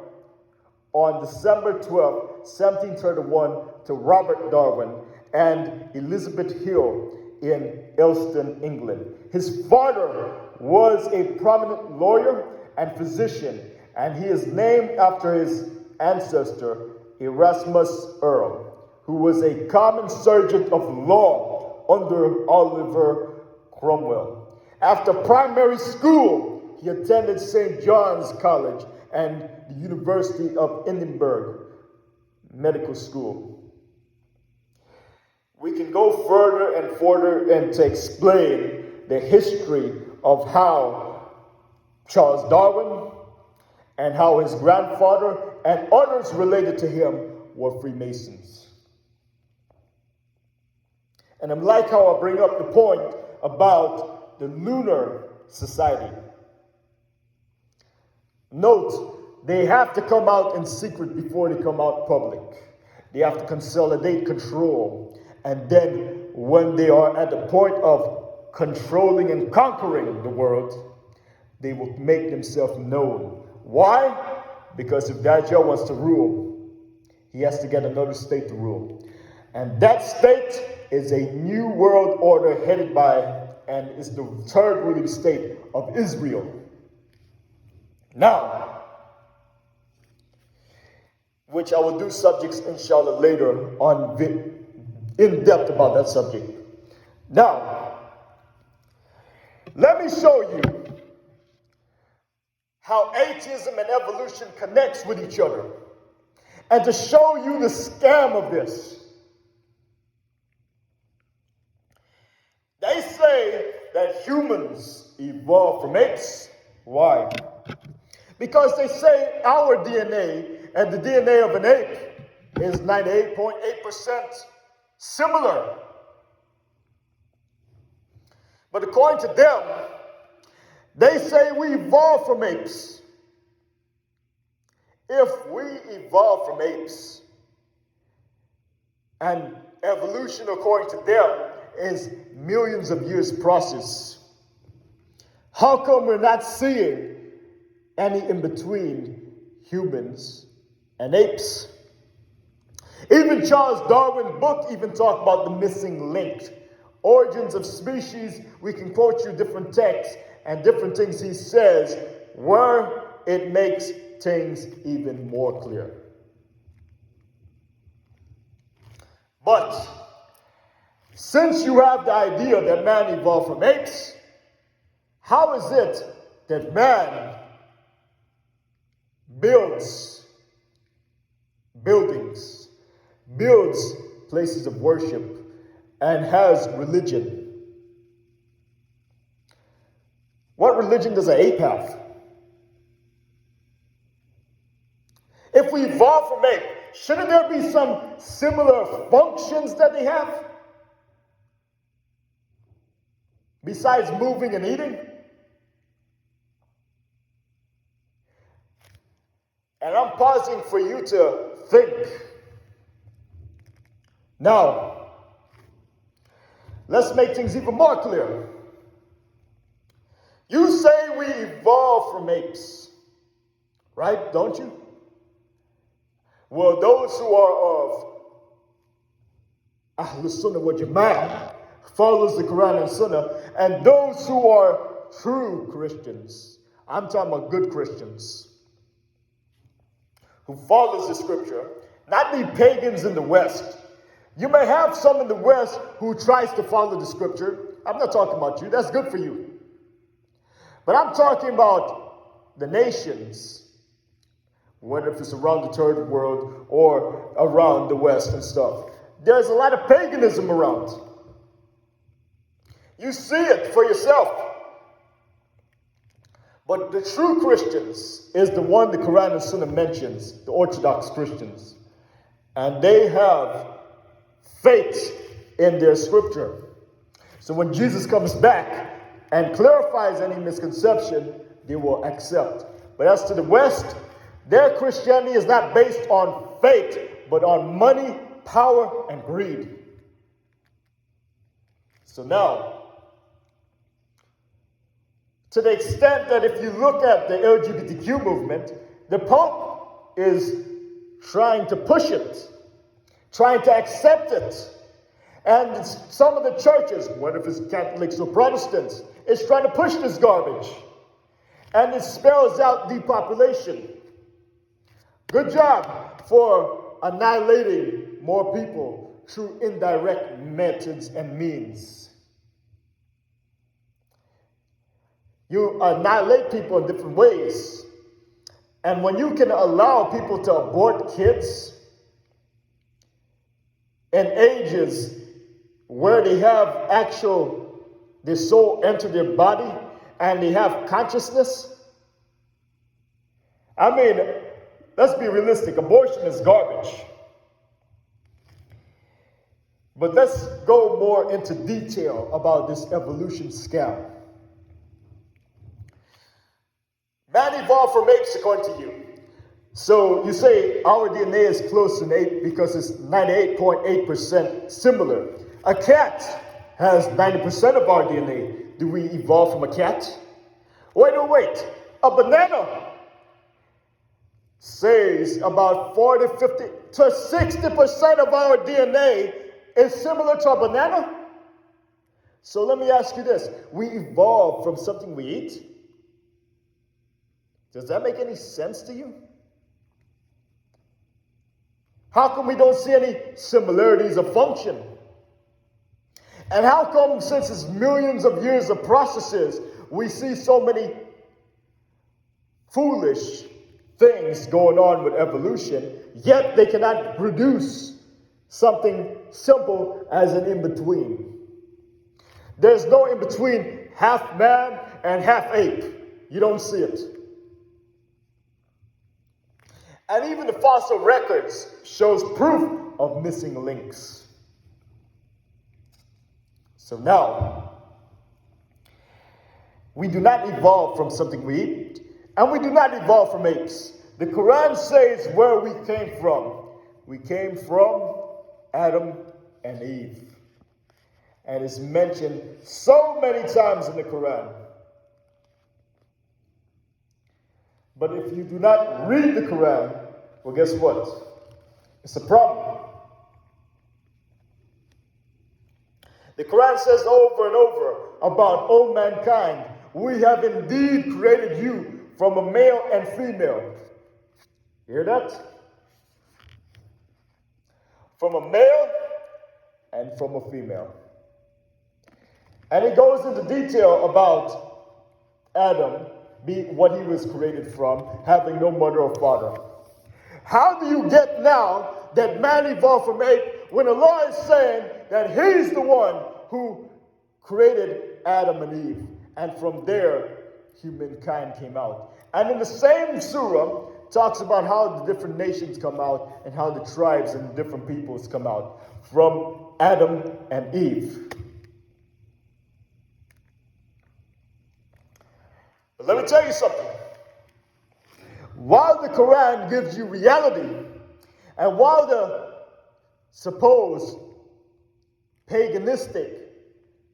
on December 12, 1731, to Robert Darwin and Elizabeth Hill in Elston, England. His father was a prominent lawyer and physician, and he is named after his ancestor, Erasmus Earl, who was a common sergeant of law under Oliver Cromwell. After primary school, he attended St. John's College and the University of Edinburgh Medical School. We can go further and to explain the history of how Charles Darwin and how his grandfather and others related to him were Freemasons. And I like how I bring up the point about the Lunar Society. Note, they have to come out in secret before they come out public. They have to consolidate control. And then when they are at the point of controlling and conquering the world, they will make themselves known. Why? Because if Dajjal wants to rule, he has to get another state to rule. And that state is a new world order headed by, and is the third ruling state of Israel. Now, which I will do subjects, inshallah, later on in depth about that subject. Now, let me show you how atheism and evolution connects with each other, and to show you the scam of this. They say that humans evolved from apes. Why? Because they say our DNA and the DNA of an ape is 98.8% similar. But according to them, they say we evolved from apes. If we evolved from apes, and evolution, according to them, is millions of years process, how come we're not seeing any in between humans and apes? Even Charles Darwin's book even talked about the missing link. Origins of species, we can quote you different texts and different things he says where it makes things even more clear. But since you have the idea that man evolved from apes, how is it that man builds buildings, builds places of worship, and has religion? What religion does an ape have? If we evolved from ape, shouldn't there be some similar functions that they have? Besides moving and eating? And I'm pausing for you to think. Now, let's make things even more clear. You say we evolved from apes, right? Don't you? Well, those who are of Ahlul Sunnah wal Jama'ah, follows the Quran and Sunnah, and those who are true Christians, I'm talking about good Christians, who follows the scripture, not the pagans in the West. You may have some in the West who tries to follow the scripture. I'm not talking about you. That's good for you. But I'm talking about the nations, whether if it's around the third world or around the West and stuff. There's a lot of paganism around. You see it for yourself. But the true Christians is the one the Quran and Sunnah mentions, the Orthodox Christians. And they have faith in their scripture. So when Jesus comes back and clarifies any misconception, they will accept. But as to the West, their Christianity is not based on faith, but on money, power, and greed. So now, to the extent that if you look at the LGBTQ movement, the Pope is trying to push it, trying to accept it. And some of the churches, whether it's Catholics or Protestants, is trying to push this garbage. And it spells out depopulation. Good job for annihilating more people through indirect methods and means. You annihilate people in different ways. And when you can allow people to abort kids in ages where they have their soul enter their body and they have consciousness, I mean, let's be realistic. Abortion is garbage. But let's go more into detail about this evolution scam. Man evolved from apes according to you. So you say our DNA is close to an ape because it's 98.8% similar. A cat has 90% of our DNA. Do we evolve from a cat? Wait. A banana says about 40, 50 to 60% of our DNA is similar to a banana. So let me ask you this. We evolved from something we eat? Does that make any sense to you? How come we don't see any similarities of function? And how come, since it's millions of years of processes, we see so many foolish things going on with evolution, yet they cannot produce something simple as an in-between? There's no in-between half man and half ape. You don't see it. And even the fossil records shows proof of missing links. So now, we do not evolve from something we eat, and we do not evolve from apes. The Quran says where we came from. We came from Adam and Eve. And it's mentioned so many times in the Quran. But if you do not read the Quran, well, guess what? It's a problem. The Quran says over and over about, O mankind, we have indeed created you from a male and female. Hear that? From a male and from a female. And it goes into detail about Adam, being what he was created from, having no mother or father. How do you get now that man evolved from ape when Allah is saying that he's the one who created Adam and Eve? And from there, humankind came out. And in the same surah, talks about how the different nations come out and how the tribes and the different peoples come out from Adam and Eve. But let me tell you something. While the Quran gives you reality, and while the supposed paganistic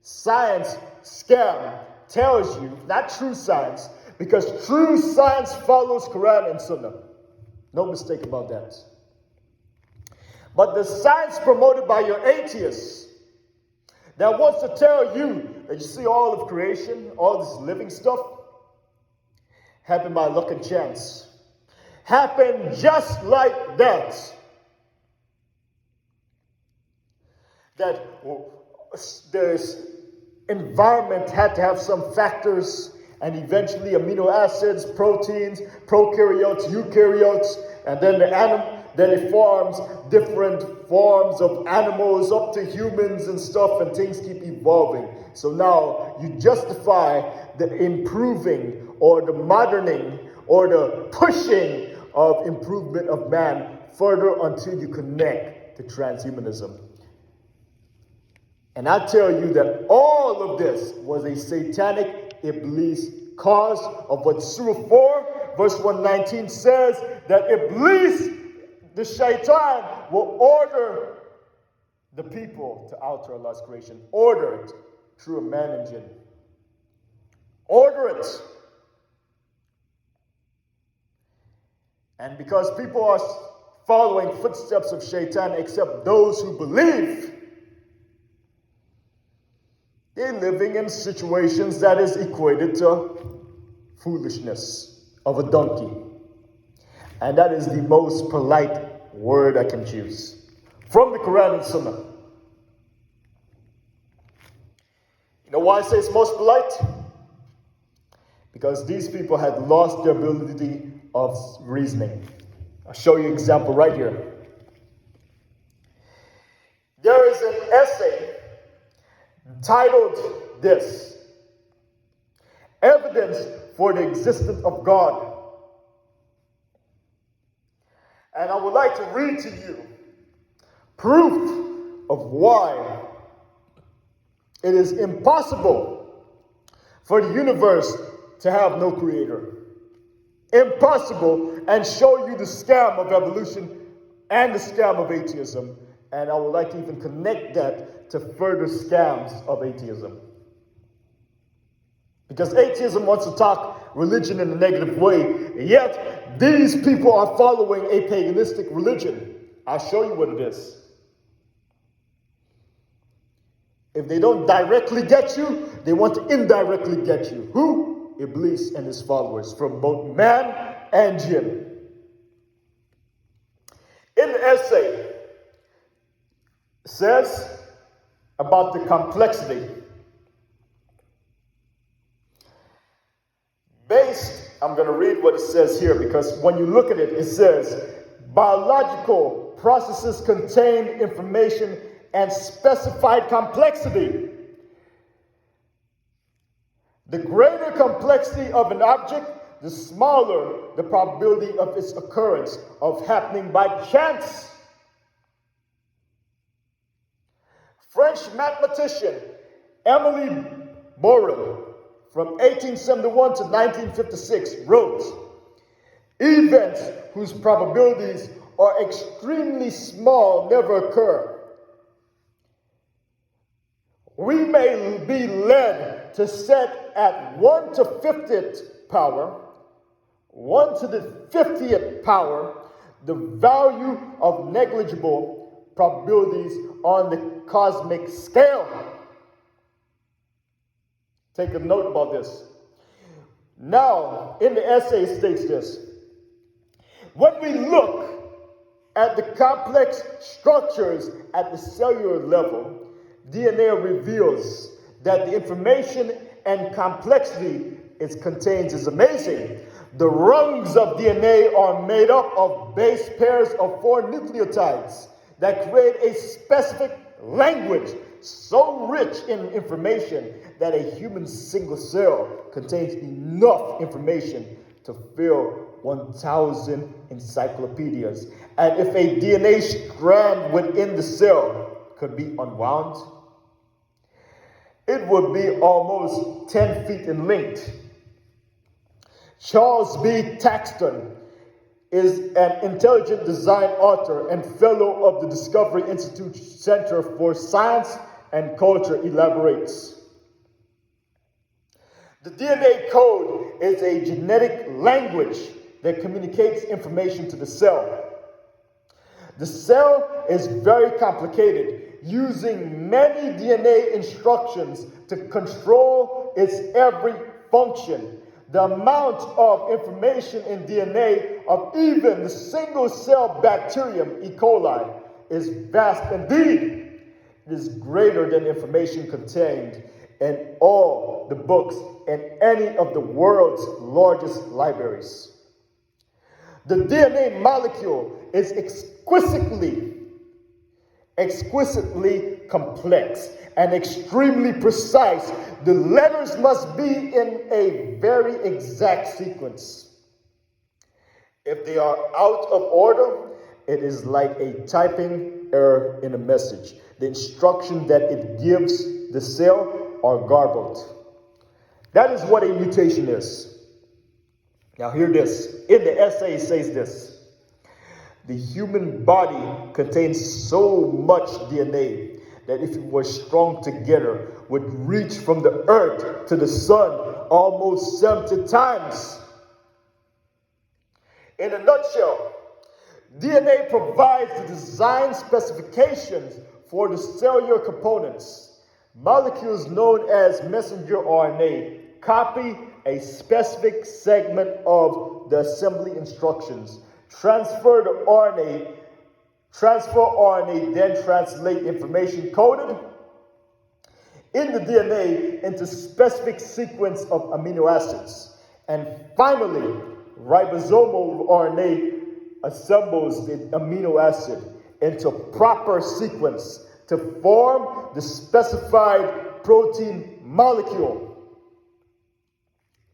science scam tells you, not true science, because true science follows Quran and Sunnah. No mistake about that. But the science promoted by your atheists that wants to tell you that you see all of creation, all this living stuff, happened by luck and chance. Happened just like that. That this environment had to have some factors, and eventually amino acids, proteins, prokaryotes, eukaryotes, and then then it forms different forms of animals up to humans and stuff, and things keep evolving. So now you justify the improving or the moderning or the pushing of improvement of man further until you connect to transhumanism. And I tell you that all of this was a satanic Iblis cause of what Surah 4 verse 119 says, that Iblis, the shaitan, will order the people to alter Allah's creation. Order it through a man and jinn. Order it. And because people are following footsteps of shaitan, except those who believe, they're living in situations that is equated to foolishness of a donkey. And that is the most polite word I can choose from the Quran and Sunnah. You know why I say it's most polite? Because these people had lost their ability of reasoning. I'll show you an example right here. There is an essay titled this: Evidence for the Existence of God. And I would like to read to you proof of why it is impossible for the universe to have no creator. Impossible, and show you the scam of evolution and the scam of atheism. And I would like to even connect that to further scams of atheism. Because atheism wants to talk religion in a negative way, yet these people are following a paganistic religion. I'll show you what it is. If they don't directly get you, they want to indirectly get you. Who? Iblis and his followers, from both man and jinn. In the essay, it says, about the complexity. I'm going to read what it says here, because when you look at it, it says, biological processes contain information and specified complexity. The greater complexity of an object, the smaller the probability of its occurrence, of happening by chance. French mathematician Emily Borel, from 1871 to 1956, wrote, events whose probabilities are extremely small never occur. We may be led to set at 1 to 50th power, 1 to the 50th power, the value of negligible probabilities on the cosmic scale. Take a note about this. Now, in the essay, it states this. When we look at the complex structures at the cellular level, DNA reveals that the information and complexity it contains is amazing. The rungs of DNA are made up of base pairs of 4 nucleotides that create a specific language so rich in information that a human single cell contains enough information to fill 1,000 encyclopedias. And if a DNA strand within the cell could be unwound, it would be almost 10 feet in length. Charles B. Taxton is an intelligent design author and fellow of the Discovery Institute Center for Science and Culture elaborates. The DNA code is a genetic language that communicates information to the cell. The cell is very complicated, using many DNA instructions to control its every function. The amount of information in DNA of even the single-cell bacterium E. coli is vast indeed. It is greater than information contained in all the books in any of the world's largest libraries. The DNA molecule is exquisitely complex and extremely precise. The letters must be in a very exact sequence. If they are out of order, it is like a typing error in a message. The instruction that it gives the cell are garbled. That is what a mutation is. Now hear this. In the essay it says this. The human body contains so much DNA that if it were strung together would reach from the earth to the sun almost 70 times. In a nutshell, DNA provides the design specifications for the cellular components. Molecules known as messenger RNA copy a specific segment of the assembly instructions. Transfer RNA then translate information coded in the DNA into specific sequence of amino acids. And finally, ribosomal RNA assembles the amino acid into proper sequence to form the specified protein molecule.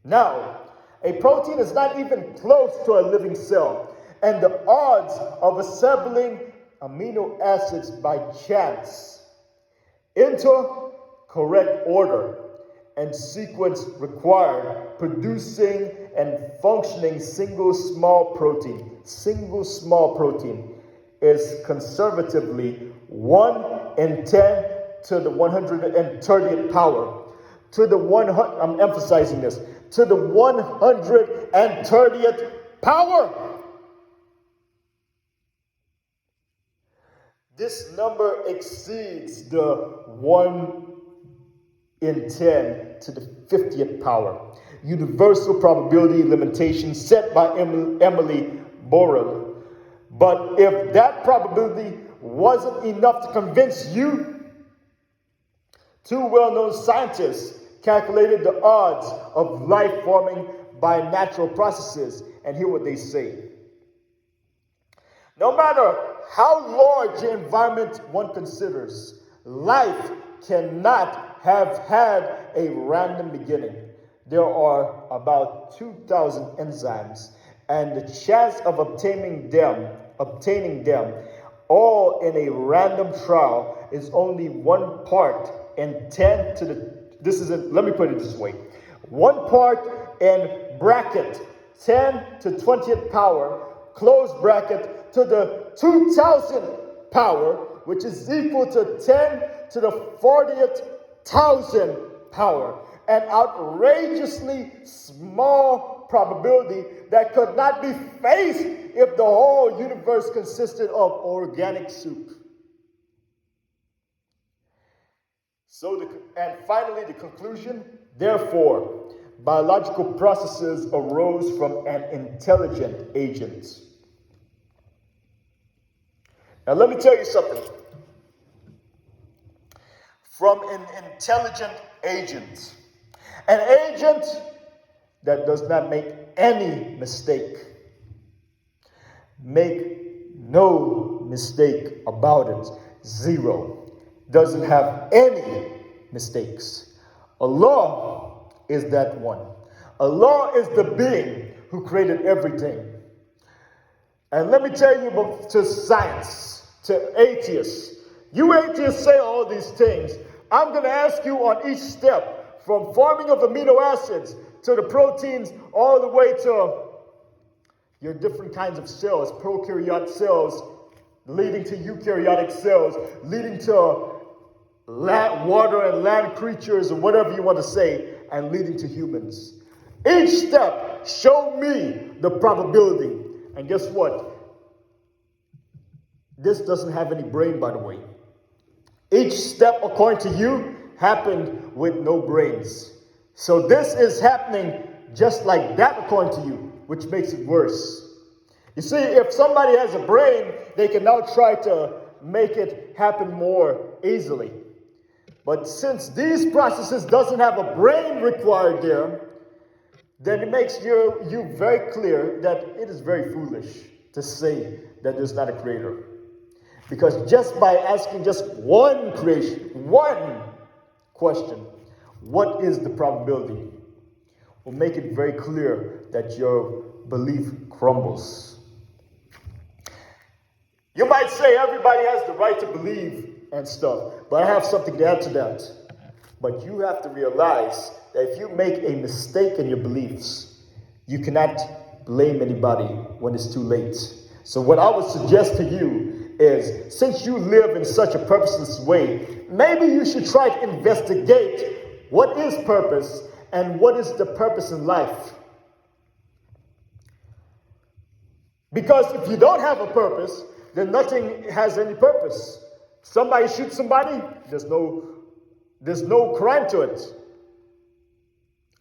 Now, a protein is not even close to a living cell, and the odds of assembling amino acids by chance into correct order and sequence required, producing and functioning single small protein is conservatively 1 in 10 to the 130th power. I'm emphasizing this, to the 130th power. This number exceeds the 1 in 10 to the 50th power. Universal probability limitation set by Emily Borel. But if that probability wasn't enough to convince you, Two well-known scientists calculated the odds of life forming by natural processes, and hear what they say. No matter how large the environment one considers, life cannot have had a random beginning. There are about 2,000 enzymes, and the chance of obtaining them all in a random trial is only 1 part in 10 to the, let me put it this way. 1 part in bracket 10 to 20th power, close bracket, to the 2,000th power, which is equal to 10 to the 40th thousand power. An outrageously small probability that could not be faced if the whole universe consisted of organic soup. And finally, the conclusion. Therefore, biological processes arose from an intelligent agent. Now, let me tell you something. From an intelligent agent. An agent that does not make any mistake. Make no mistake about it. Zero. Doesn't have any mistakes. Allah is that one. Allah is the being who created everything. And let me tell you about to science, to atheists. You atheists say all these things. I'm going to ask you on each step, from forming of amino acids to the proteins, all the way to your different kinds of cells, prokaryotic cells, leading to eukaryotic cells, leading to water and land creatures, or whatever you want to say, and leading to humans. Each step, show me the probability. And guess what? This doesn't have any brain, by the way. Each step, according to you, happened with no brains. So this is happening just like that, according to you, which makes it worse. You see, if somebody has a brain, they can now try to make it happen more easily. But since these processes doesn't have a brain required there, then it makes you very clear that it is very foolish to say that there's not a creator. Because just by asking just one question, what is the probability, will make it very clear that your belief crumbles. You might say everybody has the right to believe and stuff, but I have something to add to that. But you have to realize that if you make a mistake in your beliefs, you cannot blame anybody when it's too late. So what I would suggest to you is, since you live in such a purposeless way, maybe you should try to investigate what is purpose and what is the purpose in life. Because if you don't have a purpose, then nothing has any purpose. Somebody shoots somebody, there's no crime to it.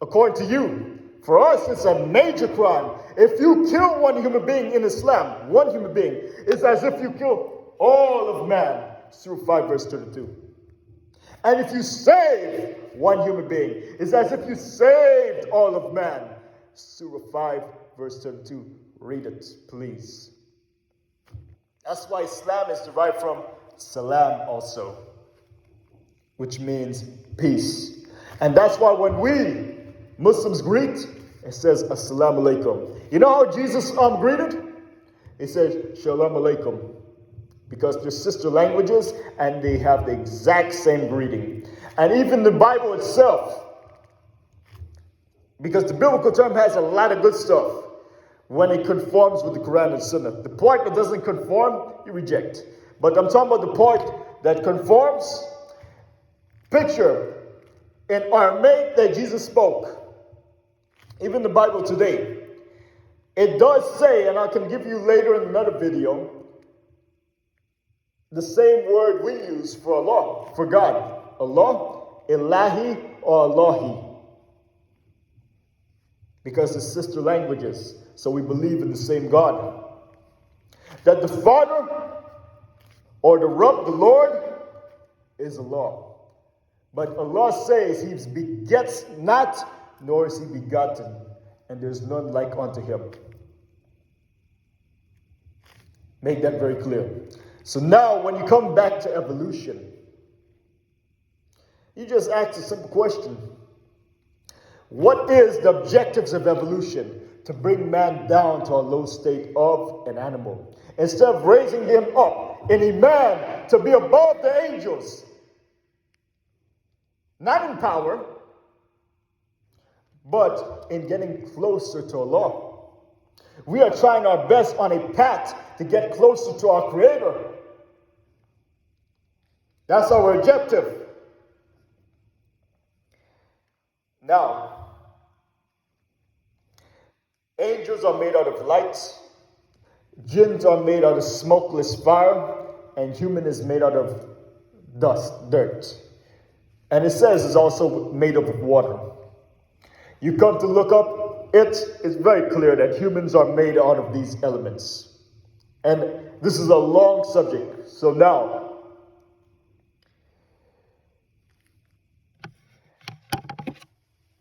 According to you. For us, it's a major crime. If you kill one human being in Islam, one human being, it's as if you kill all of man. Surah 5 verse 32. And if you save one human being, it's as if you saved all of man. Surah 5 verse 32. Read it, please. That's why Islam is derived from salam also, which means peace. And that's why when we Muslims greet, it says assalamu alaikum. You know how Jesus greeted? He says shalom alaikum. Because they're sister languages and they have the exact same greeting. And even the Bible itself, because the biblical term has a lot of good stuff when it conforms with the Quran and Sunnah. The part that doesn't conform, you reject. But I'm talking about the part that conforms. Picture in Aramaic that Jesus spoke. Even the Bible today. It does say, and I can give you later in another video, the same word we use for Allah, for God. Allah, Ilahi, or Allahi. Because it's sister languages. So we believe in the same God. That the Father or the Rabb, the Lord, is Allah. But Allah says he begets not, nor is he begotten, and there's none like unto him. Make that very clear. So now when you come back to evolution, you just ask a simple question. What is the objectives of evolution? To bring man down to a low state of an animal, instead of raising him up in Iman to be above the angels. Not in power, but in getting closer to Allah. We are trying our best on a path to get closer to our Creator. That's our objective. Now, angels are made out of light, jinns are made out of smokeless fire, and human is made out of dust, dirt. And it says it's also made up of water. You come to look up, it is very clear that humans are made out of these elements. And this is a long subject. So now,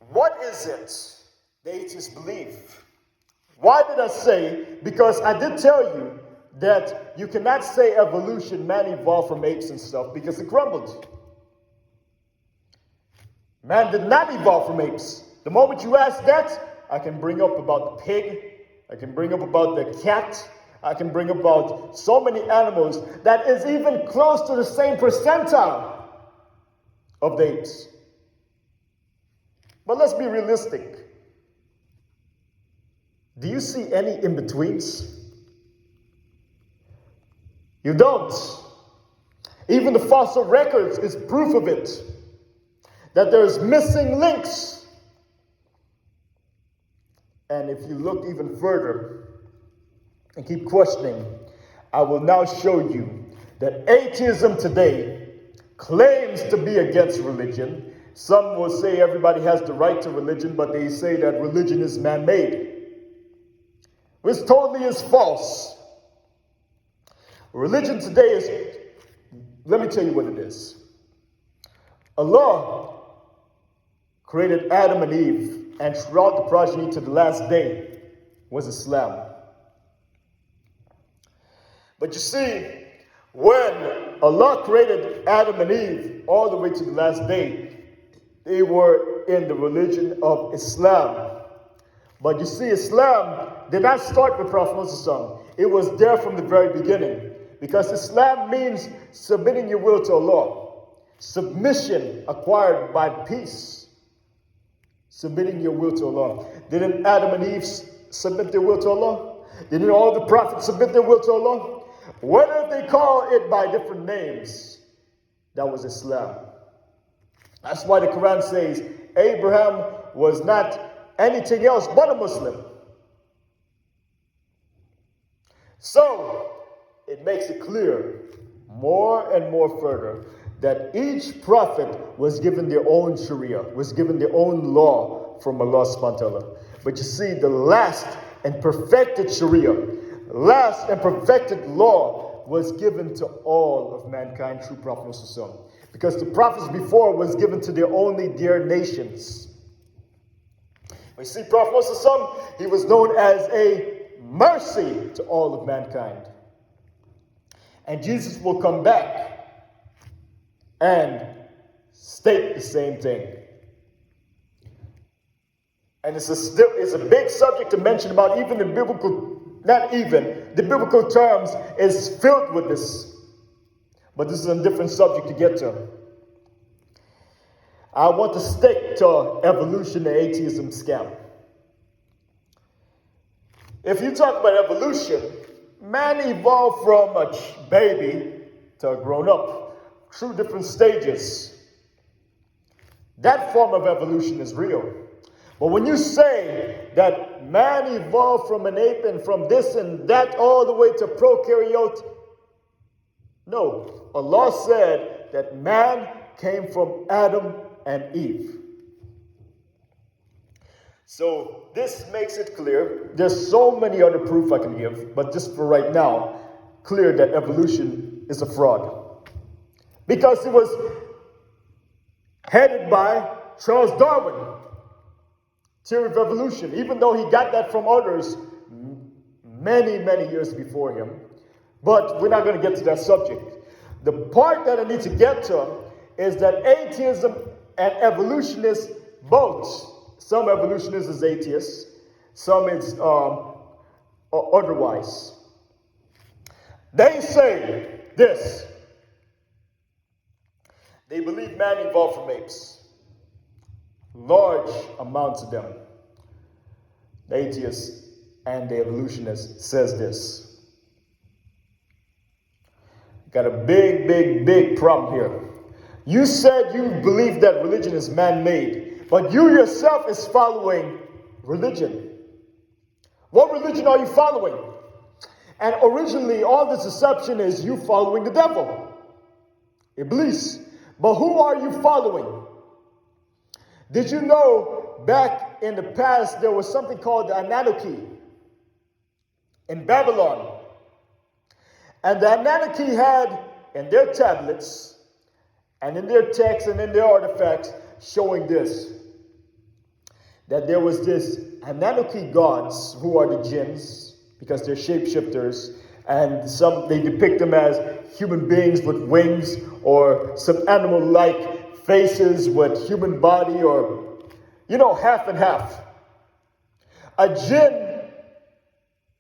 what is it the atheists believe? Why did I say? Because I did tell you that you cannot say evolution, man evolved from apes and stuff, because it crumbled. Man did not evolve from apes. The moment you ask that, I can bring up about the pig, I can bring up about the cat, I can bring about so many animals that is even close to the same percentile of the apes. But let's be realistic. Do you see any in-betweens? You don't. Even the fossil records is proof of it. That there's missing links. And if you look even further and keep questioning, I will now show you that atheism today claims to be against religion. Some will say everybody has the right to religion, but they say that religion is man-made, which totally is false. Religion today is, let me tell you what it is. Allah created Adam and Eve, and throughout the progeny to the last day was Islam. But you see, when Allah created Adam and Eve all the way to the last day, they were in the religion of Islam. But you see, Islam did not start with Prophet Muhammad. It was there from the very beginning. Because Islam means submitting your will to Allah. Submission acquired by peace. Submitting your will to Allah. Didn't Adam and Eve submit their will to Allah? Didn't all the prophets submit their will to Allah? Whether they call it by different names, that was Islam. That's why the Quran says Abraham was not anything else but a Muslim. So, it makes it clear more and more further that each prophet was given their own Sharia, was given their own law from Allah subhanahu wa ta'ala. But you see, the last and perfected Sharia, last and perfected law was given to all of mankind through Prophet Muhammad. Because the prophets before was given to their only dear nations. We see Prophet Muhammad, he was known as a mercy to all of mankind. And Jesus will come back and state the same thing. And it's a big subject to mention about even the biblical, not even, the biblical terms is filled with this. But this is a different subject to get to. I want to stick to evolution and atheism scam. If you talk about evolution, man evolved from a baby to a grown-up through different stages. That form of evolution is real. But when you say that man evolved from an ape and from this and that all the way to prokaryote, no. Allah said that man came from Adam and Eve. So this makes it clear. There's so many other proof I can give, but just for right now, clear that evolution is a fraud. Because it was headed by Charles Darwin, theory of evolution, even though he got that from others many, many years before him. But we're not going to get to that subject. The part that I need to get to is that atheism and evolutionists both, some evolutionists is atheists, some is otherwise. They say this. They believe man evolved from apes. Large amounts of them. The atheist and the evolutionist says this. Got a big problem here. You said you believe that religion is man-made, but you yourself is following religion. What religion are you following? And originally, all this deception is you following the devil, Iblis. But who are you following? Did you know back in the past there was something called the Anunnaki in Babylon? And the Anunnaki had in their tablets and in their texts and in their artifacts showing this, that there was this Anunnaki gods who are the jinns, because they're shapeshifters, and some they depict them as human beings with wings or some animal-like faces with human body, or half and half. A jinn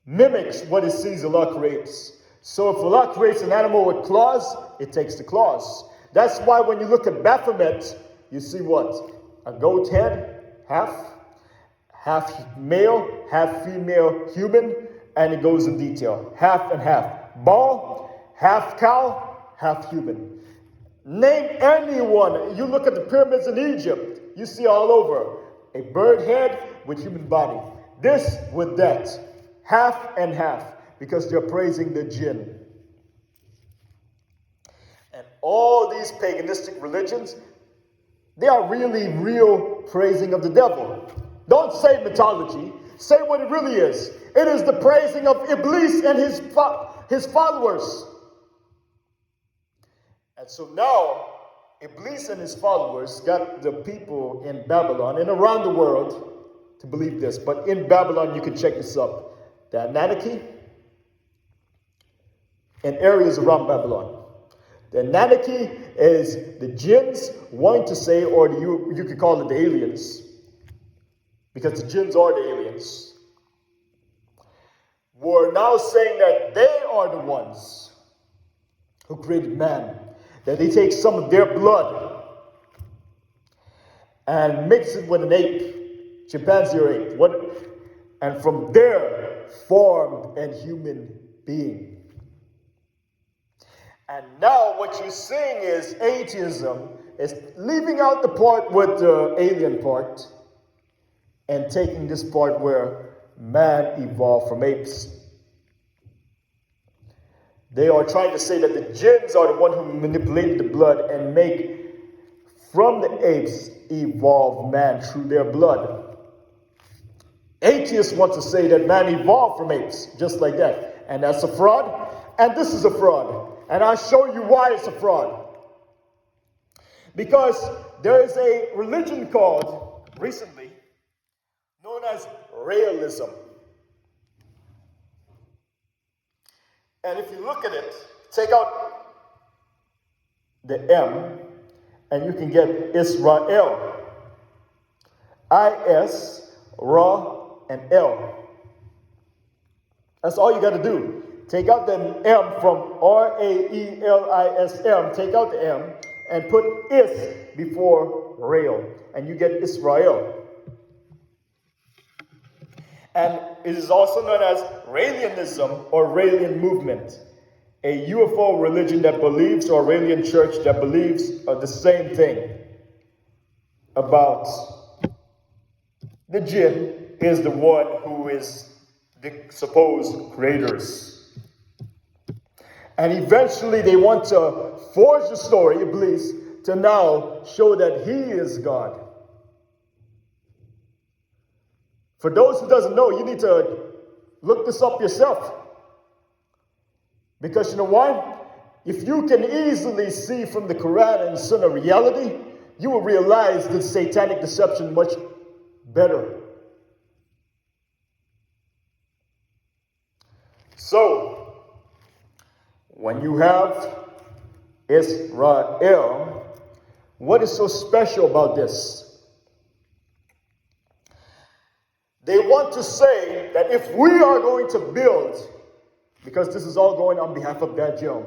mimics what it sees Allah creates. So if Allah creates an animal with claws, it takes the claws. That's why when you look at Baphomet, you see what? A goat head, half male, half female human, and it goes in detail. Half and half. Bull, half cow, half human. Name anyone. You look at the pyramids in Egypt, you see all over a bird head with human body. This with that. Half and half. Because they're praising the jinn. And all these paganistic religions, they are really real praising of the devil. Don't say mythology. Say what it really is. It is the praising of Iblis and his followers. And so now, Iblis and his followers got the people in Babylon and around the world to believe this. But in Babylon, you can check this up. The Anunnaki in areas around Babylon. The Anunnaki is the jinns wanting to say, or you could call it the aliens, because the jinns are the aliens. We're now saying that they are the ones who created man, that they take some of their blood and mix it with an ape, chimpanzee or ape, and from there formed a human being. And now what you're seeing is atheism is leaving out the part with the alien part and taking this part where man evolved from apes. They are trying to say that the jinns are the one who manipulated the blood and make from the apes evolve man through their blood. Atheists want to say that man evolved from apes, just like that. And that's a fraud, and this is a fraud. And I'll show you why it's a fraud. Because there is a religion called, recently, known as realism. And if you look at it, take out the M, and you can get Israel. I-S, Ra, and L. That's all you got to do. Take out the M from R-A-E-L-I-S-M. Take out the M and put is before rail. And you get Israel. And it is also known as Raelianism or Raelian movement. A UFO religion that believes, or Raelian church that believes the same thing about the jinn is the one who is the supposed creators. And eventually they want to forge the story, Iblis, to now show that he is God. For those who doesn't know, you need to look this up yourself. Because you know why? If you can easily see from the Quran and Sunnah reality, you will realize the satanic deception much better. So, when you have Israel, what is so special about this? They want to say that if we are going to build, because this is all going on behalf of Dajjal,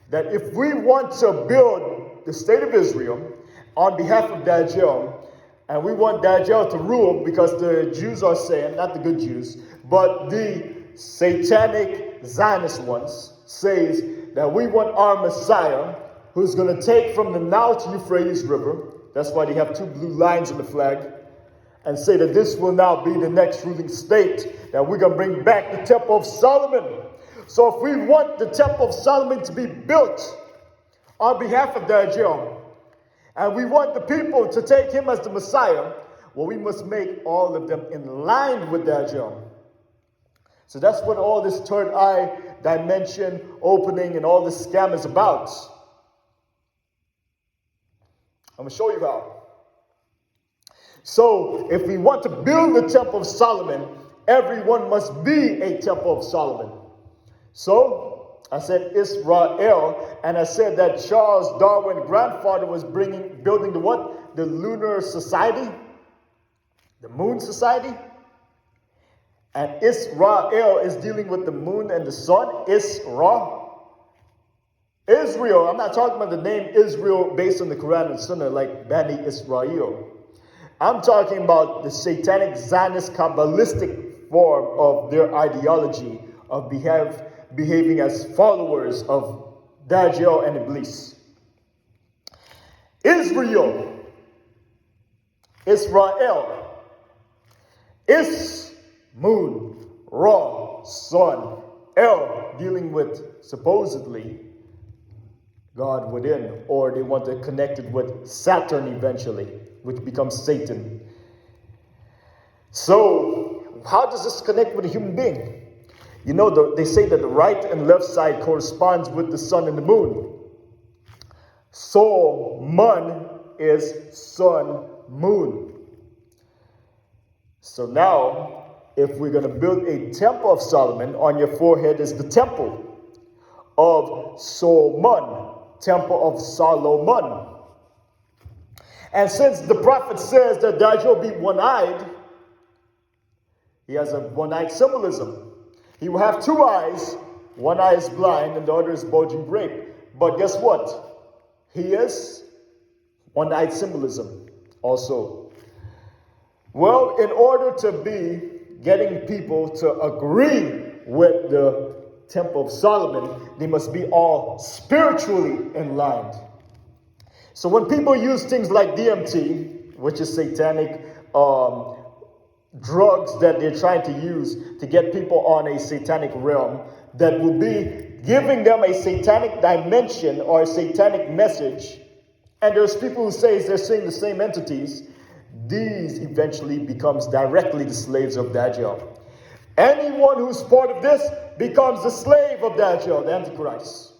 that if we want to build the state of Israel on behalf of Dajjal, and we want Dajjal to rule, because the Jews are saying, not the good Jews, but the satanic Zionist ones, says that we want our Messiah, who's going to take from the Nile to Euphrates River. That's why they have two blue lines on the flag. And say that this will now be the next ruling state, that we're going to bring back the Temple of Solomon. So if we want the Temple of Solomon to be built on behalf of Dajjal, and we want the people to take him as the Messiah, well, we must make all of them in line with Dajjal. So that's what all this third eye dimension opening and all this scam is about. I'm going to show you how. So, if we want to build the Temple of Solomon, everyone must be a Temple of Solomon. So, I said Israel, and I said that Charles Darwin's grandfather was building the what? The Lunar Society, the Moon Society. And Israel is dealing with the moon and the sun. Israel, I'm not talking about the name Israel based on the Quran and Sunnah like Bani Israel. I'm talking about the satanic Zionist Kabbalistic form of their ideology of behaving as followers of Dajjal and Iblis. Israel, moon, Ra, sun, El, dealing with supposedly God within, or they want to connect it with Saturn eventually, which becomes Satan. So, how does this connect with a human being? You know, they say that the right and left side corresponds with the sun and the moon. So, man is sun, moon. So now, if we're going to build a Temple of Solomon, on your forehead is the Temple of Solomon, Temple of Solomon. And since the prophet says that Dajjal will be one-eyed, he has a one-eyed symbolism. He will have two eyes. One eye is blind and the other is bulging grape. But guess what? He is one-eyed symbolism also. Well, in order to be getting people to agree with the Temple of Solomon, they must be all spiritually enlightened. So when people use things like DMT, which is satanic drugs that they're trying to use to get people on a satanic realm, that will be giving them a satanic dimension or a satanic message, and there's people who say they're seeing the same entities, these eventually becomes directly the slaves of Dajjal. Anyone who's part of this becomes the slave of Dajjal, the Antichrist.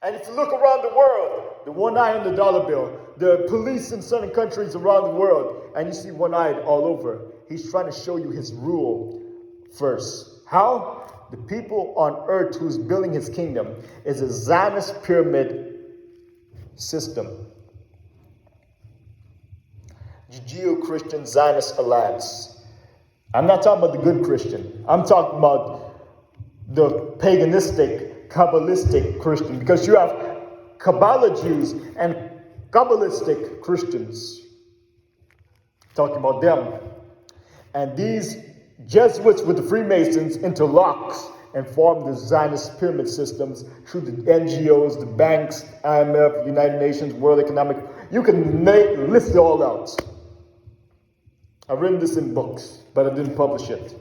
And if you look around the world, the one eye on the dollar bill, the police in certain countries around the world, and you see one-eyed all over, he's trying to show you his rule first. How? The people on earth who's building his kingdom is a Zionist pyramid system. Judeo-Christian Zionist alliance. I'm not talking about the good Christian. I'm talking about the paganistic, Kabbalistic Christian. Because you have Kabbalah Jews and Kabbalistic Christians. Talking about them. And these Jesuits with the Freemasons interlock and form the Zionist pyramid systems through the NGOs, the banks, IMF, United Nations, World Economic. You can list it all out. I've written this in books, but I didn't publish it.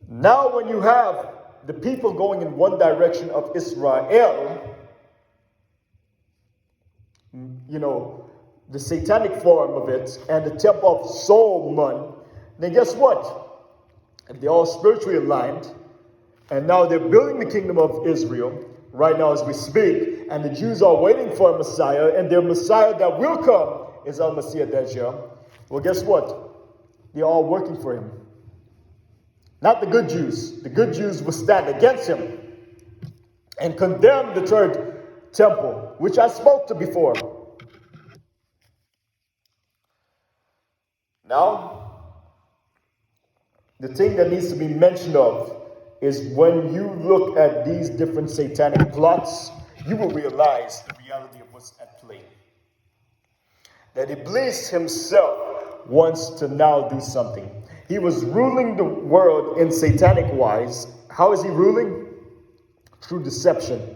Now when you have the people going in one direction of Israel, you know, the satanic form of it, and the Temple of Solomon, then guess what? If they're all spiritually aligned, and now they're building the kingdom of Israel, right now as we speak, and the Jews are waiting for a Messiah, and their Messiah that will come is Al-Masih Dajjal. Well, guess what? They're all working for him. Not the good Jews. The good Jews will stand against him and condemn the third temple, which I spoke to before. Now, the thing that needs to be mentioned of is when you look at these different satanic plots, you will realize the reality of what's at play. That Iblis himself wants to now do something. He was ruling the world in satanic wise. How is he ruling? Through deception.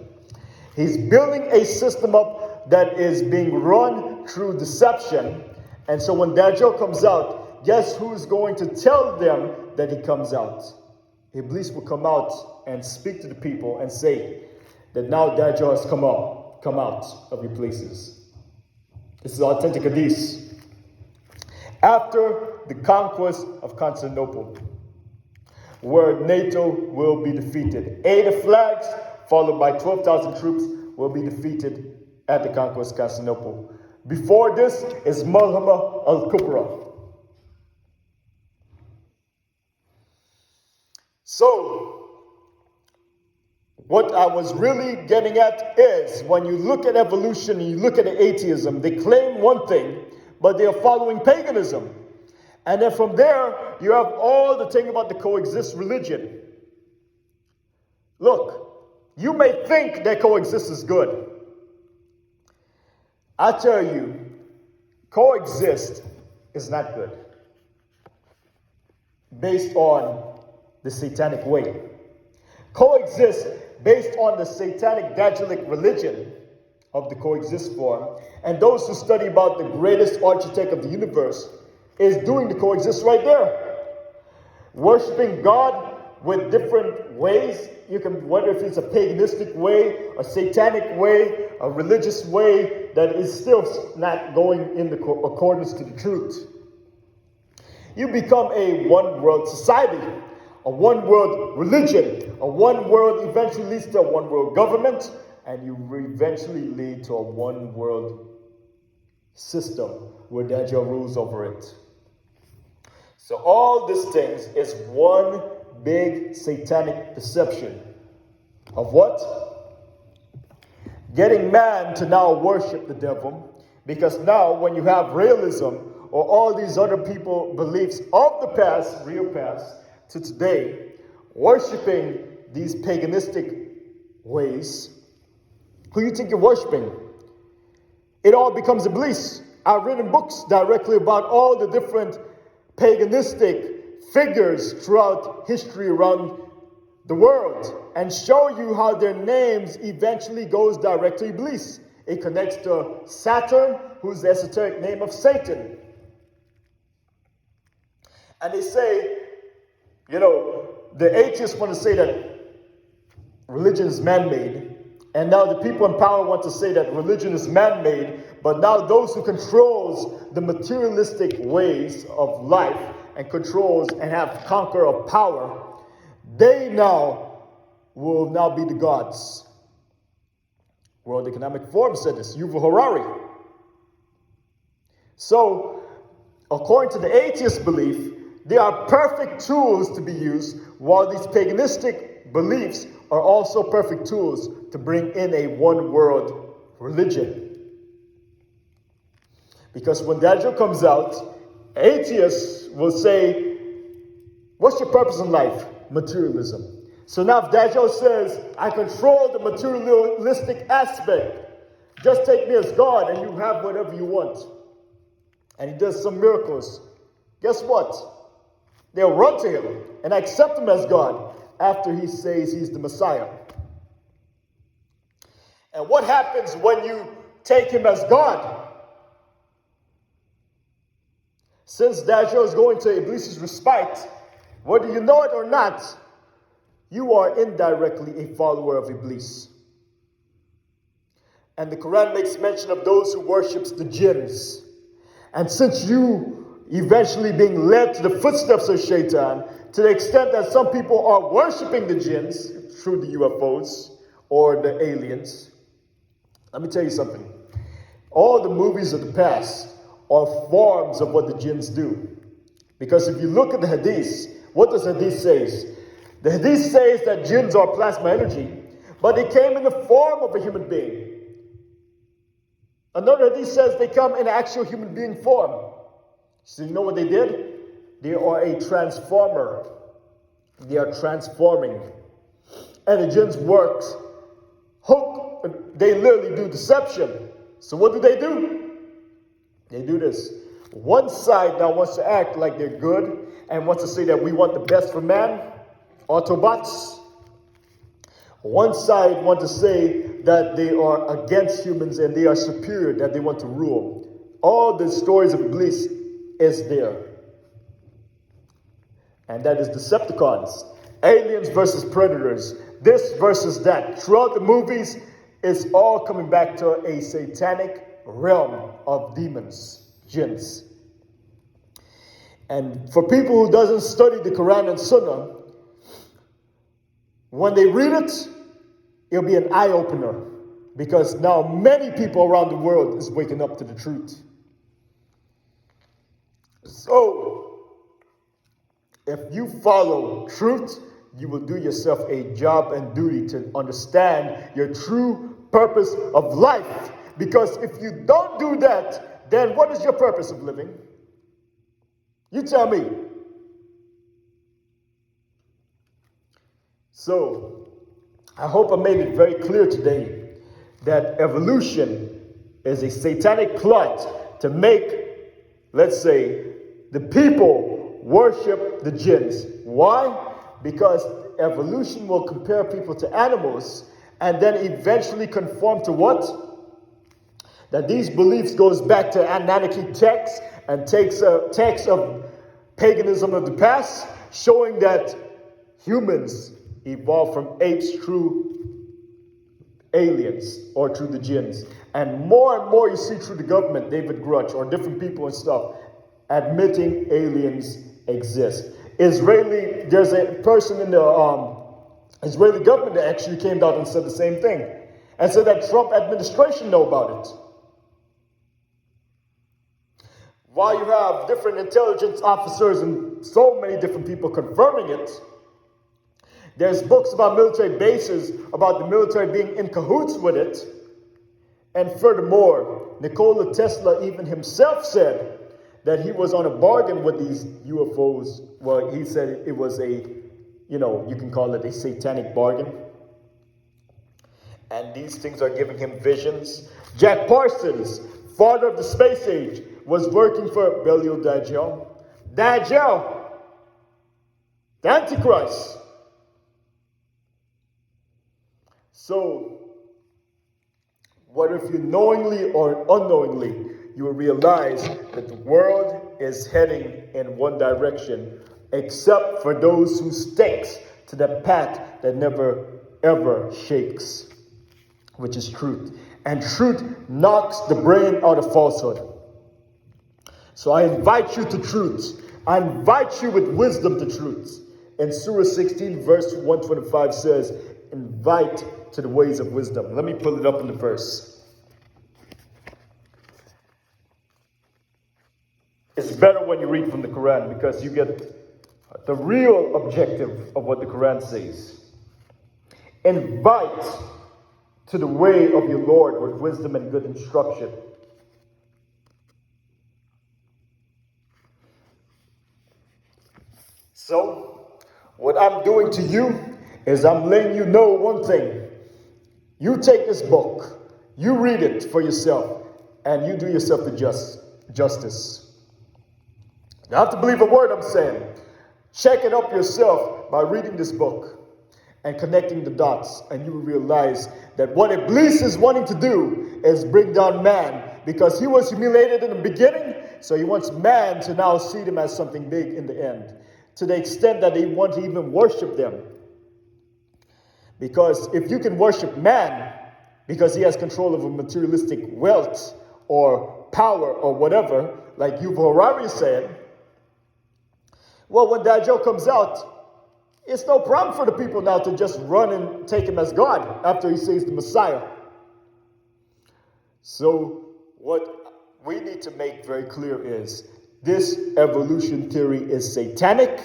He's building a system up that is being run through deception. And so when Dajjal comes out, guess who's going to tell them that he comes out? Iblis will come out and speak to the people and say that now Dajjal has come out of your places. This is authentic hadith. After the conquest of Constantinople, where NATO will be defeated, 80 flags followed by 12,000 troops will be defeated at the conquest of Constantinople. Before this is Malhama al-Kubra. So, what I was really getting at is, when you look at evolution and you look at atheism, they claim one thing, but they are following paganism. And then from there, you have all the thing about the coexist religion. Look, you may think that coexist is good. I tell you, coexist is not good. Based on the satanic way. Coexist based on the satanic Dajjalic religion of the coexist form. And those who study about the greatest architect of the universe is doing the coexist right there. Worshipping God with different ways. You can, whether if it's a paganistic way, a satanic way, a religious way, that is still not going in the accordance to the truth. You become a one world society, a one world religion, a one world eventually leads to a one world government, and you eventually lead to a one world system where Dajjal rules over it. So all these things is one big satanic deception of what? Getting man to now worship the devil, because now when you have realism or all these other people beliefs of the past, real past, to today, worshiping these paganistic ways, who you think you're worshiping? It all becomes Iblis. I've written books directly about all the different paganistic figures throughout history around the world and show you how their names eventually goes direct to Iblis. It connects to Saturn, who's the esoteric name of Satan. And they say, you know, the atheists want to say that religion is man-made, and now the people in power want to say that religion is man-made, but now those who controls the materialistic ways of life and controls and have conquer of power, they now will now be the gods. World Economic Forum said this, Yuval Harari. So, according to the atheist belief, they are perfect tools to be used, while these paganistic beliefs are also perfect tools to bring in a one world religion. Because when Dajjal comes out, atheists will say, what's your purpose in life? Materialism. So now if Dajjal says, I control the materialistic aspect, just take me as God and you have whatever you want. And he does some miracles. Guess what? They'll run to him and accept him as God after he says he's the Messiah. And what happens when you take him as God? Since Dajjal is going to Iblis' respite, whether you know it or not, you are indirectly a follower of Iblis. And the Quran makes mention of those who worships the jinns. And since you eventually being led to the footsteps of Shaitan, to the extent that some people are worshipping the jinns through the UFOs or the aliens, Let me tell you something. All the movies of the past are forms of what the jinns do. Because if you look at the hadith, what does hadith say? The hadith says that jinns are plasma energy, but they came in the form of a human being. Another hadith says they come in actual human being form. So you know what they did? They are a transformer. They are transforming. And the jinns works. They literally do deception. So what do? They do this. One side now wants to act like they're good and wants to say that we want the best for man. Autobots. One side wants to say that they are against humans and they are superior, that they want to rule. All the stories of Iblis is there. And that is Decepticons. Aliens versus predators. This versus that. Throughout the movies, it's all coming back to a satanic realm of demons, jinns. And for people who doesn't study the Quran and Sunnah, when they read it, it'll be an eye-opener. Because now many people around the world is waking up to the truth. So, if you follow truth, you will do yourself a job and duty to understand your true purpose of life. Because if you don't do that, then what is your purpose of living? You tell me. So, I hope I made it very clear today that evolution is a satanic plot to make, let's say, the people worship the jinns. Why? Because evolution will compare people to animals and then eventually conform to what? That these beliefs goes back to Anunnaki texts and takes a text of paganism of the past, showing that humans evolved from apes through aliens or through the jinns. And more you see through the government, David Grutch, or different people and stuff, admitting aliens exist. There's a person in the Israeli government that actually came out and said the same thing. And said that Trump administration know about it. While you have different intelligence officers and so many different people confirming it, there's books about military bases, about the military being in cahoots with it. And furthermore, Nikola Tesla even himself said that he was on a bargain with these UFOs. Well, he said it was you can call it a satanic bargain. And these things are giving him visions. Jack Parsons, father of the space age, was working for Belial Dajjal. Dajjal, the Antichrist. So, what if you knowingly or unknowingly, you will realize that the world is heading in one direction, except for those who sticks to the path that never ever shakes, which is truth. And truth knocks the brain out of falsehood. So I invite you to truth. I invite you with wisdom to truth. And Surah 16 verse 125 says, invite to the ways of wisdom. Let me pull it up in the verse. It's better when you read from the Quran because you get the real objective of what the Quran says. Invite to the way of your Lord with wisdom and good instruction. So, what I'm doing to you is I'm letting you know one thing. You take this book, you read it for yourself, and you do yourself the justice. You don't have to believe a word I'm saying. Check it up yourself by reading this book and connecting the dots, and you will realize that what Iblis is wanting to do is bring down man, because he was humiliated in the beginning, so he wants man to now see them as something big in the end, to the extent that they want to even worship them. Because if you can worship man because he has control over materialistic wealth or power or whatever, like Yuval Harari said, well, when Dajjal comes out, it's no problem for the people now to just run and take him as God after he says the Messiah. So what we need to make very clear is this evolution theory is satanic,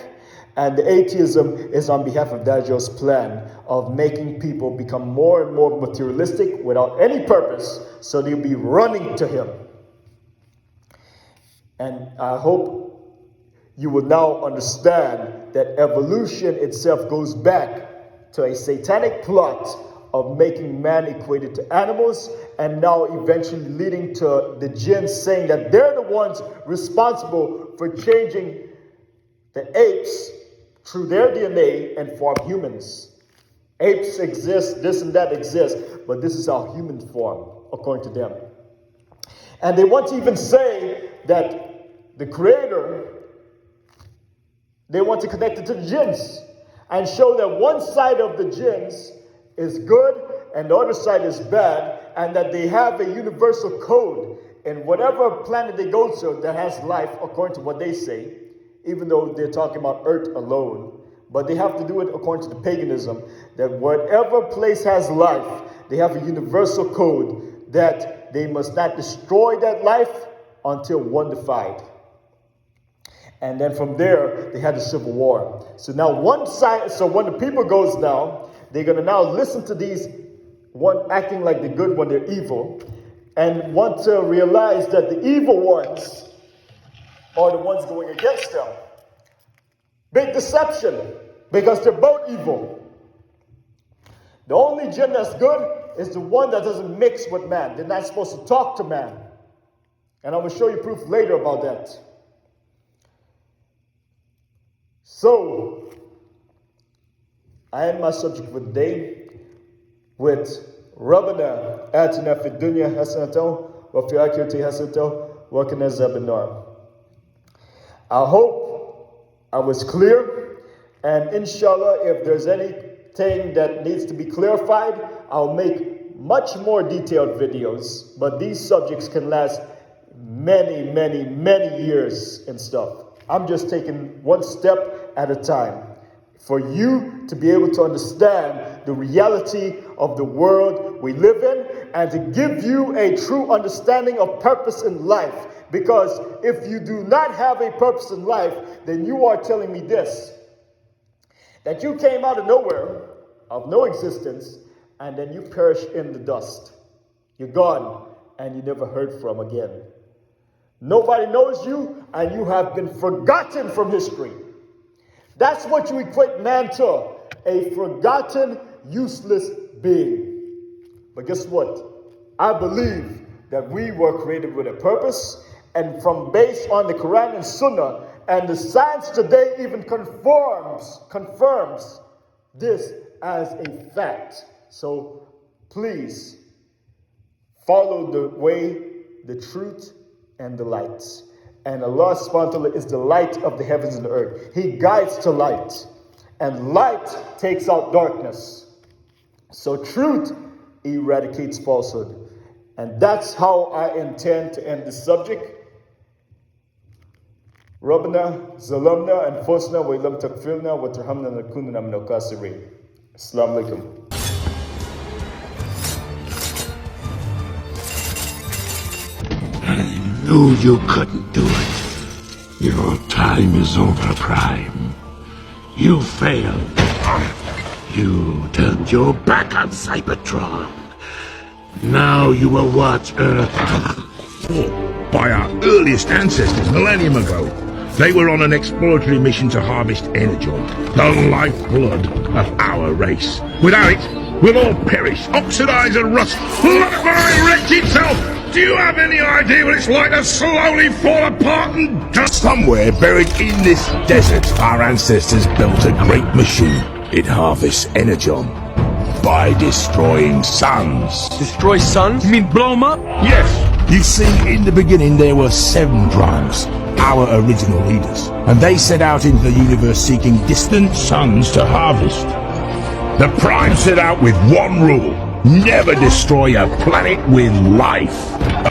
and the atheism is on behalf of Dajjal's plan of making people become more and more materialistic without any purpose, so they'll be running to him. And I hope you will now understand that evolution itself goes back to a satanic plot of making man equated to animals, and now eventually leading to the jinns saying that they're the ones responsible for changing the apes through their DNA and form humans. Apes exist, this and that exists, but this is how humans form, according to them. And they want to even say that the creator, they want to connect it to the jinns and show that one side of the jinns is good and the other side is bad, and that they have a universal code in whatever planet they go to that has life, according to what they say, even though they're talking about Earth alone. But they have to do it according to the paganism, that whatever place has life, they have a universal code that they must not destroy that life until one defied. And then from there, they had the civil war. So now one side, so when the people goes now, they're going to now listen to these one acting like the good when they're evil, and want to realize that the evil ones are the ones going against them. Big deception, because they're both evil. The only jinn that's good is the one that doesn't mix with man. They're not supposed to talk to man. And I will show you proof later about that. So, I end my subject for the day with رَبَّنَا آتِنَا فِي الدُّنْيَا حَسَنَةً وَفِي الْآخِرَةِ حَسَنَةً وَقِنَا عَذَابَ النَّارِ. I hope I was clear, and inshallah, if there's anything that needs to be clarified, I'll make much more detailed videos, but these subjects can last many, many, many years and stuff. I'm just taking one step at a time for you to be able to understand the reality of the world we live in, and to give you a true understanding of purpose in life. Because if you do not have a purpose in life, then you are telling me this, that you came out of nowhere, of no existence, and then you perish in the dust. You're gone, and you never heard from again. Nobody knows you, and you have been forgotten from history. That's what you equate man to, a forgotten, useless being. But guess what? I believe that we were created with a purpose, and from based on the Quran and Sunnah, and the science today even confirms this as a fact. So please follow the way, the truth, and the light. And Allah subhanahu wa ta'ala is the light of the heavens and the earth. He guides to light. And light takes out darkness. So truth eradicates falsehood. And that's how I intend to end this subject. رَبَّنَا ظَلَمْنَا أَنفُسَنَا وَإِن لَمْ تَغْفِرْ لَنَا وَتَرْحَمْنَا لَنَكُونَنَّ مِنَ الْخَاسِرِينَ. Assalamu alaikum. I knew you couldn't do it. Your time is over, Prime. You failed. You turned your back on Cybertron. Now you will watch Earth fought by our earliest ancestors millennium ago. They were on an exploratory mission to harvest energon, the lifeblood of our race. Without it, we'll all perish, oxidize and rust, let my wreck itself. Do you have any idea what it's like to slowly fall apart and dust? Somewhere buried in this desert, our ancestors built a great machine. It harvests energon by destroying suns. Destroy suns? You mean blow them up? Yes. You see, in the beginning there were 7 primes, our original leaders, and they set out into the universe seeking distant suns to harvest. The primes set out with one rule: never destroy a planet with life,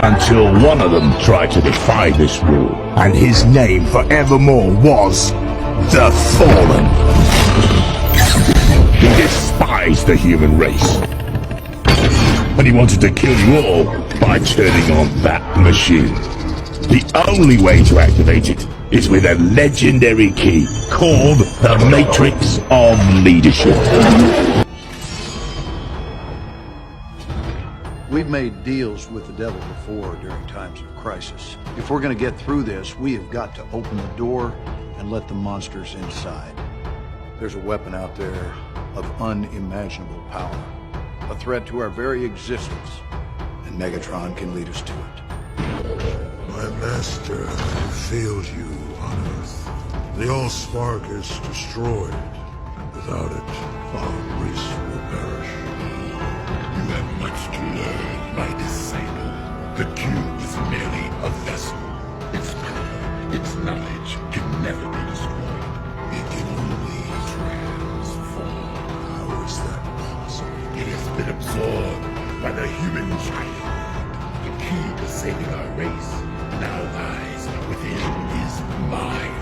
until one of them tried to defy this rule, and his name forevermore was the Fallen. He despised the human race. and he wanted to kill you all by turning on that machine. The only way to activate it is with a legendary key called the Matrix of Leadership. We've made deals with the devil before during times of crisis. If we're going to get through this, we have got to open the door and let the monsters inside. There's a weapon out there of unimaginable power, a threat to our very existence, and Megatron can lead us to it. My master failed you on Earth. The All-Spark is destroyed, and without it, our race will perish. You have much to learn, my disciple. The cube is merely a vessel. Its power, its knowledge can never be destroyed. It can only transform. How is that possible? It has been absorbed by the human child. The key to saving our race now lies within his mind.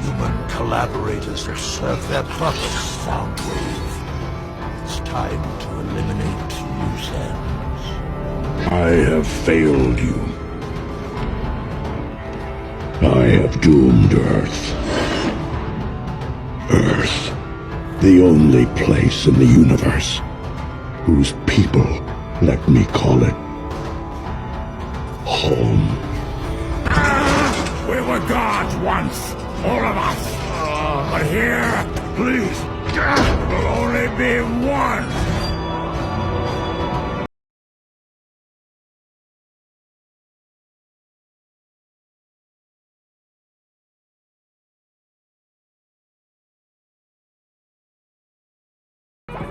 Human collaborators have served their purpose, Soundwave. It's time to eliminate loose ends. I have failed you. I have doomed Earth. Earth, the only place in the universe whose people let me call it home. We were gods once, all of us. But here, please, will only be one.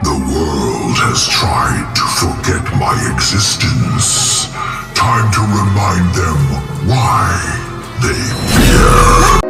The world has tried to forget my existence. Time to remind them why they fear.